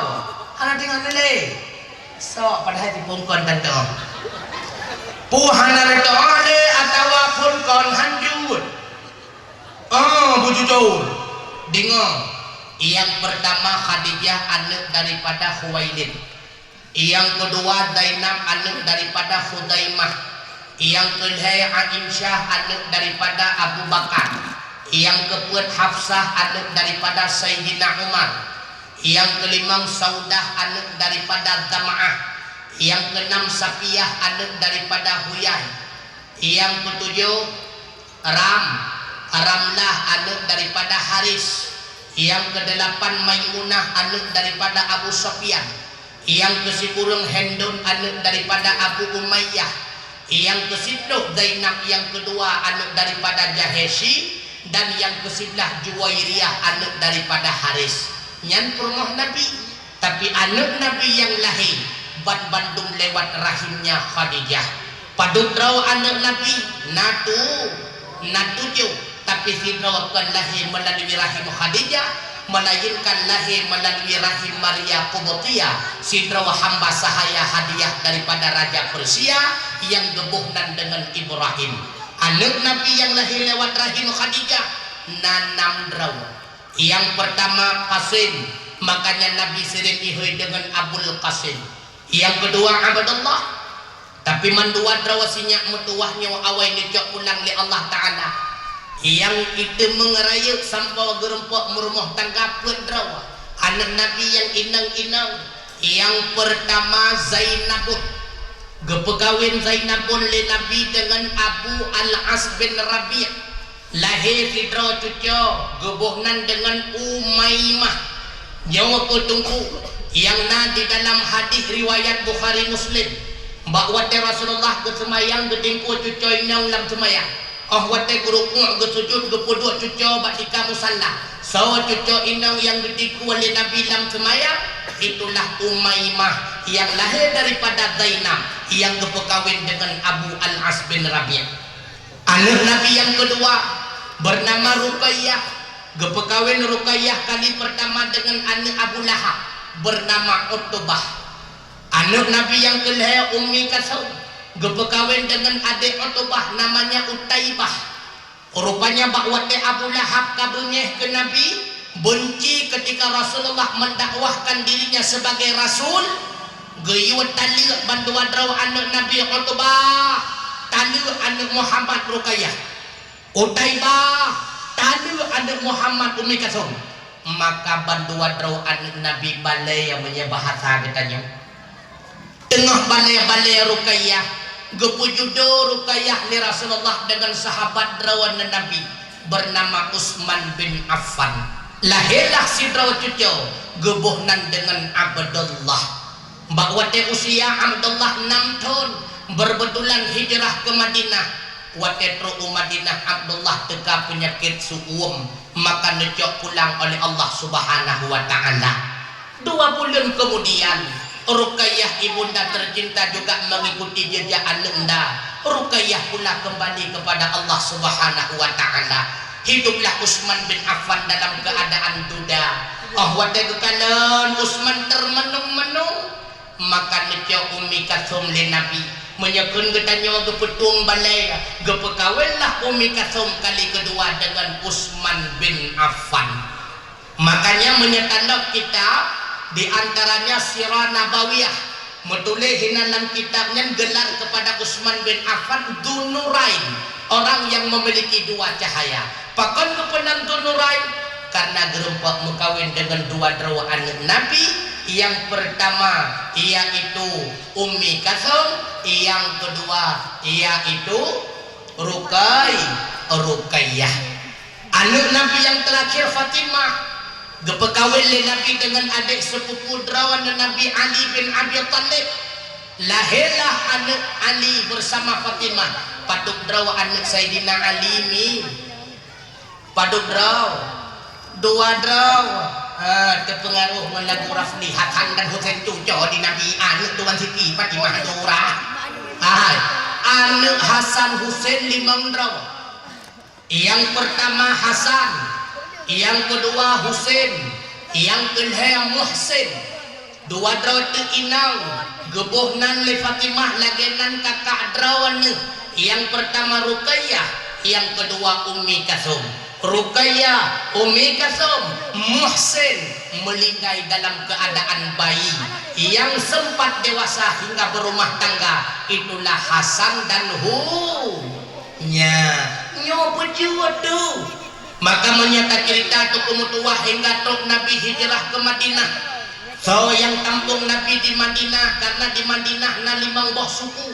Hanan tinggal nilai. So padahal dipungkon dan tengah. Puhanan itu ada atau pungkon hanjut. Bujujur. Dengar. Yang pertama Khadijah anak daripada Khuwailid. Yang kedua Zainab anak daripada Khuzaimah. Yang kedua Aisyah anak daripada Abu Bakar. Yang keempat Hafsah anak daripada Sayyidina Umar. Yang kelima Saudah anak daripada Zam'ah. Yang keenam Safiyah anak daripada Huyai. Yang ketujuh Ramlah anak daripada Haris. Yang kedelapan Maimunah anak daripada Abu Sufyan. Yang kesepuluh Hendun anak daripada Abu Umayyah. Yang kesepuluh Zainab yang kedua anak daripada Jaheshi. Dan yang kesebelah Juwairiyah anak daripada Haris. Nyan permoh Nabi. Tapi anak Nabi yang lahir bandung lewat rahimnya Khadijah. Padudraw anak Nabi Natuju. Tapi sidraw akan lahir melalui rahim Khadijah, melainkan lahir melalui rahim Maria Qubtiyah. Sidraw hamba sahaya hadiah daripada Raja Persia yang gebuhnan dengan Ibrahim. Anak Nabi yang lahir lewat rahim Khadijah nanam draw. Yang pertama Qasim, makanya Nabi sering ihoi dengan Abul Qasim. Yang kedua Abdullah. Tapi mandua draw sinyak mutuahnya awai dijak pulang li Allah Ta'ala. Yang kita mengerayuk sampai gerempok merumah tangga pedrawa. Anak Nabi yang inang-inang. Yang pertama Zainabun. Gepegawin Zainabun li Nabi dengan Abu Al-As bin Rabi'. Lahir sidra cucu gebuhnan dengan Umaymah. Nyawa kutungku. Yang di dalam hadis riwayat Bukhari Muslim. Mbak wate Rasulullah kesemayang getingku cucu inang lam semayang. Wate gerukuk gesujud gepuduk cucu batika musalla. So cucu inang yang getiku oleh Nabi lam semayang. Itulah Umaymah yang lahir daripada Zainab yang berkahwin dengan Abu Al-As bin Rabi'. Anak Nabi yang kedua bernama Ruqayyah. Berkahwin Ruqayyah kali pertama dengan anak Abu Lahab bernama Utbah. Anak Nabi yang kedua Ummi Kalsum. Berkahwin dengan adik Utbah namanya Utaibah. Rupanya bakwate Abu Lahab kabunyeh ke Nabi, benci ketika Rasulullah mendakwahkan dirinya sebagai Rasul. Geyut tali bantu wadraw anak Nabi Utbah, tali anak Muhammad Ruqayyah. Utaibah, tali anak Muhammad Ummi Kalsum. Maka bantu wadraw anak Nabi balai yang punya bahasa katanya. Tengah balai-balai Ruqayyah, gepujudo Ruqayyah ni Rasulullah dengan sahabat drawan Nabi bernama Utsman bin Affan. Lahirlah si draw cucu gebuhnan dengan Abdullah. Mbak wate usia Abdullah 6 tahun berbetulan hijrah ke Madinah. Wate tru Madinah Abdullah teka penyakit suum, maka necok pulang oleh Allah Subhanahu wa Ta'ala. 2 bulan kemudian Ruqayyah ibunda tercinta juga mengikuti jejak anda. Ruqayyah pula kembali kepada Allah Subhanahu wa Ta'ala. Hiduplah Utsman bin Affan dalam keadaan duda. Wate kekalan Utsman termenung-menung, maka necok Ummi Kalsum li Nabi menyekun getanya gepetung balai. Gepekawinlah Ummi Kalsum kali kedua dengan Utsman bin Affan. Makanya menyetandok kitab di antaranya Sirah Nabawiyah menulis dalam kitabnya gelar kepada Utsman bin Affan Dzunurain, orang yang memiliki 2 cahaya. Pakon kepenang Dzunurain karena gerempak mekawin dengan 2 draw anak Nabi. Yang pertama yaitu Ummi Kalsum, yang kedua yaitu Ruqayyah. Anak Nabi yang terakhir Fatimah. Gepekawin le Nabi dengan adik sepupu drawan Nabi Ali bin Abi Thalib. Lahirlah anak Ali bersama Fatimah. Paduk draw anak Sayyidina Ali mi. Paduk draw 2 draw terpengaruh lagu Rafli Hasan dan Hussein Cuco di Nabi anak Tuan Siti Fatimah Zura. Anak Hasan Hussein limang draw. Yang pertama Hasan, yang kedua Hussein, yang kedua Muhsin. Dua draw tu inang gebuhnan le Fatimah lagenan kakak drawan. Yang pertama Ruqayyah, yang kedua Ummi Kasum. Ruqayyah, Ummi Kasum, Muhsin melingkai dalam keadaan bayi yang sempat dewasa hingga berumah tangga. Itulah Hasan dan berdua tu. Maka menyata cerita tu kemutuah hingga tok Nabi hijrah ke Madinah. So yang kampung Nabi di Madinah, karena di Madinah na limang boh suku.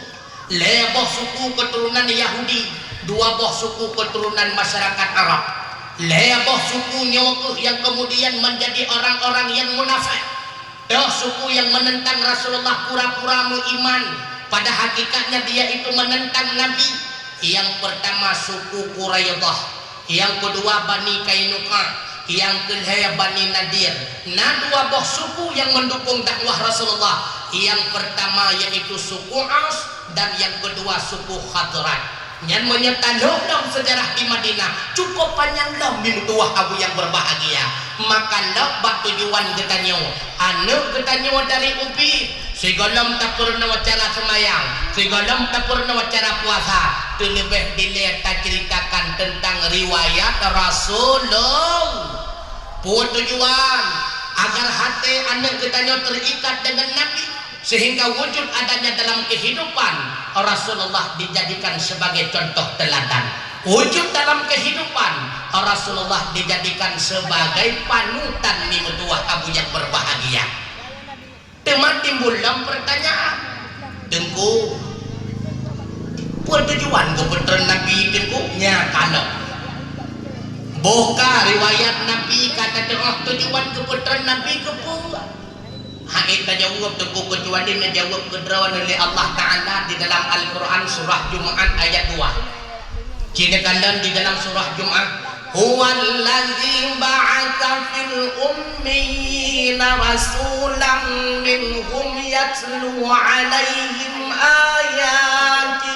Le boh suku keturunan Yahudi, dua boh suku keturunan masyarakat Arab. Le boh suku yang kemudian menjadi orang-orang yang munafik. Doh suku yang menentang Rasulullah pura-pura beriman, pada hakikatnya dia itu menentang Nabi. Yang pertama suku Quraidah, yang kedua Bani Kainuqa, yang ketiga Bani Nadir. Nah, dua boh suku yang mendukung dakwah Rasulullah. Yang pertama yaitu suku Aus dan yang kedua suku Khazraj. Yang menyertai dalam sejarah di Madinah cukup panjang dah mintuah abu yang berbahagia. Maka lah bak tujuan getanyo anu getanyo dari upi segala tak pernah cara semayang, segala tak pernah cara puasa. Terlebih dilihat ceritakan tentang riwayat Rasulullah. Buat tujuan agar hati anak getanyo terikat dengan Nabi, sehingga wujud adanya dalam kehidupan Rasulullah dijadikan sebagai contoh teladan. Wujud dalam kehidupan Rasulullah dijadikan sebagai panutan mimutuah abu yang berbahagia. Teman timbul dalam pertanyaan, Tengku, buat tujuan kebetulan Nabi tengkunya kalau boka riwayat Nabi kata tengah tujuan kebetulan Nabi kebuat. Haid jawab tengku kecuali menjawab kedrawan oleh Allah Ta'ala di dalam Al-Quran surah Jumat ayat 2. Cinakan di dalam surah Jumat, huwallazi ba'atha fil ummiyina rasulan minhum yatlu alaihim ayati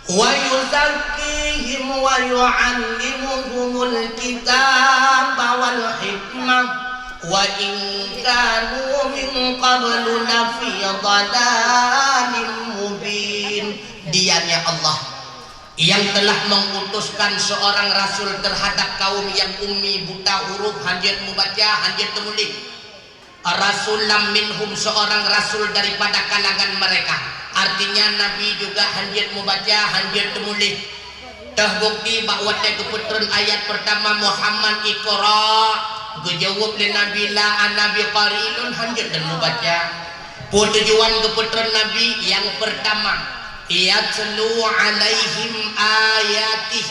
wa yuzakkihim wa yu'allimuhumul kitaba wal hikmah wa in kanu min qablu lafi dhalalim mubin. Dianya Allah yang telah mengutuskan seorang rasul terhadap kaum yang ummi, buta huruf, hanjat membaca, hanjat menulis. Rasulam minhum, seorang rasul daripada kalangan mereka. Artinya Nabi juga hanjat membaca, hanjat menulis. Terbukti bahwa keputusan ayat pertama Muhammad Iqra, gejawab li Nabi la anabi qarilun, hanjat dan membaca. Tujuan keputusan Nabi yang pertama yatlu alaihim ayatih,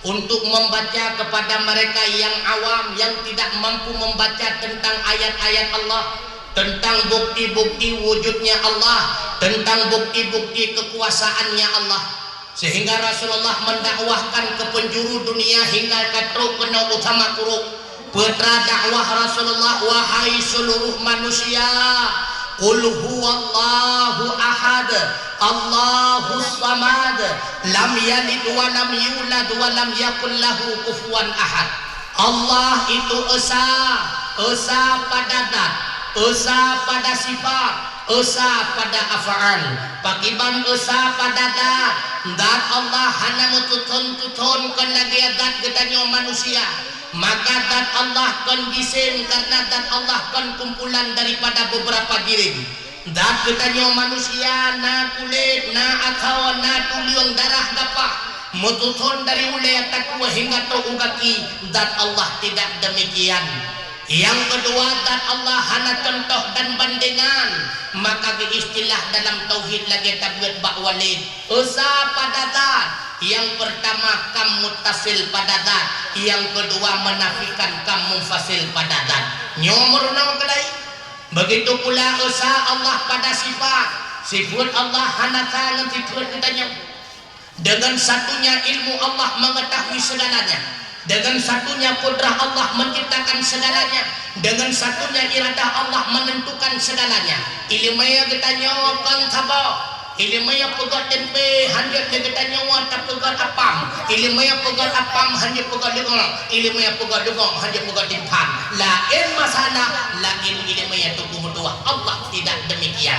untuk membaca kepada mereka yang awam yang tidak mampu membaca tentang ayat-ayat Allah, tentang bukti-bukti wujudnya Allah, tentang bukti-bukti kekuasaannya Allah. Sehingga Rasulullah mendakwahkan ke penjuru dunia hingga ke truk kena utama kuruk. Putra dakwah Rasulullah, wahai seluruh manusia, qul huwallahu ahad Allahus samad lam yalid wa lam yulad wa lam yakul lahu kufuwan ahad. Allah itu esa, esa pada zat, esa pada sifat, esa pada af'al. Pakiban esa pada zat, zat Allah hana mututun kena dia zat getanyo manusia. Maka zat Allah kan gisim karena zat Allah kan kumpulan daripada beberapa giring. Zat getanyo manusia na kulit, na akau, na tuliung darah gapah, mututun dari ulai takwa hingga to ugaki. Zat Allah tidak demikian. Yang kedua, zat Allah hana contoh dan bandingan. Maka istilah dalam tauhid lagi takwid ba'walid usa pada zat. Yang pertama kam muttasil pada zat, yang kedua menafikan kam munfasil pada zat. Nyomor nama kedai. Begitu pula usaha Allah pada sifat. Sifat Allah hana sifat ditanya. Dengan satunya ilmu Allah mengetahui segalanya. Dengan satunya kudrah Allah menciptakan segalanya, dengan satunya iradah Allah menentukan segalanya. Ilmaya kita nyawakan tabak, ilmaya pegat tempe hanya kita nyawa tak pegat apam, ilmaya pegat apam hanya pegat dugong, ilmaya pegat dugong hanya pegat timpan. Lain masalah, lain ilmaya tubuh mutua. Allah tidak demikian.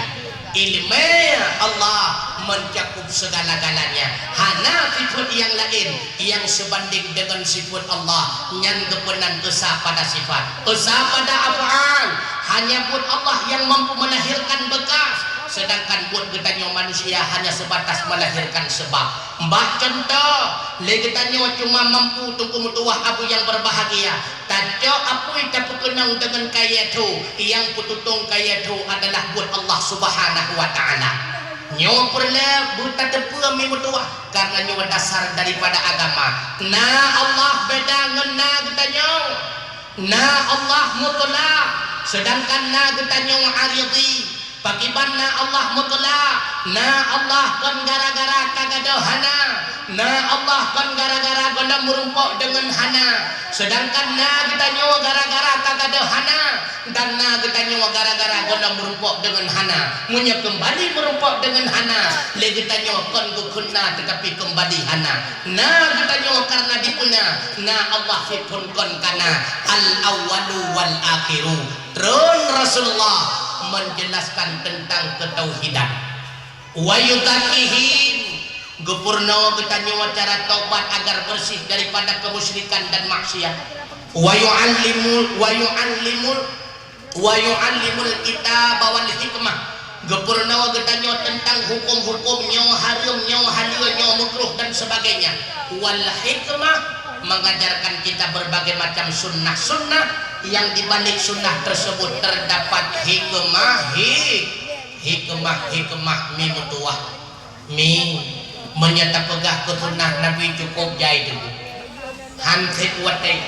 Ilmaya Allah mencakup segala-galanya. Hana sifat yang lain yang sebanding dengan sifat Allah, yang kepenan esa pada sifat, esa pada af'al. Hanya buat Allah yang mampu melahirkan bekas, sedangkan buat kita manusia hanya sebatas melahirkan sebab. Mbak contoh, kita cuma mampu untuk mutuah abu yang berbahagia. Tajo apa yang tak kenang dengan kaya tu, yang pututung kaya tu adalah buat Allah Subhanahu wa Ta'ala. Nyawa perla buta tepu ami mutuah karena nyawa dasar daripada agama. Nah Allah beda ngena kita nyawa. Nah Allah mutlak, sedangkan nah kita nyawa aridhi. Pakibanna Allah mutlak, nah Allah kan gara-gara kagada hana, nah Allah kan gara-gara gonda merumpok dengan hana, sedangkan nah kita nyawa gara-gara kagada hana, dan nah kita nyawa gara-gara gonda merumpok dengan hana, munya kembali merumpok dengan hana, le kita nyawa kan gukuna tetapi kembali hana, nah kita nyawa karena dipuna, nah Allah fitun kon kana al-awwalu wal akhiru. Terus Rasulullah menjelaskan tentang ketauhidan. Wa yutakihin, gepurnawa kita nyawa cara taubat agar bersih daripada kemusyrikan dan maksiat. Wa yu'allimul kitab wal hikmah, gepurnawa kita nyawa tentang hukum-hukum nyawa haram, nyawa halal, nyawa makruh dan sebagainya. Wal hikmah, mengajarkan kita berbagai macam sunnah-sunnah yang dibalik sunnah tersebut terdapat hikmah mi mutuah mi menyata pegah ke sunnah Nabi cukup jai itu hantik watai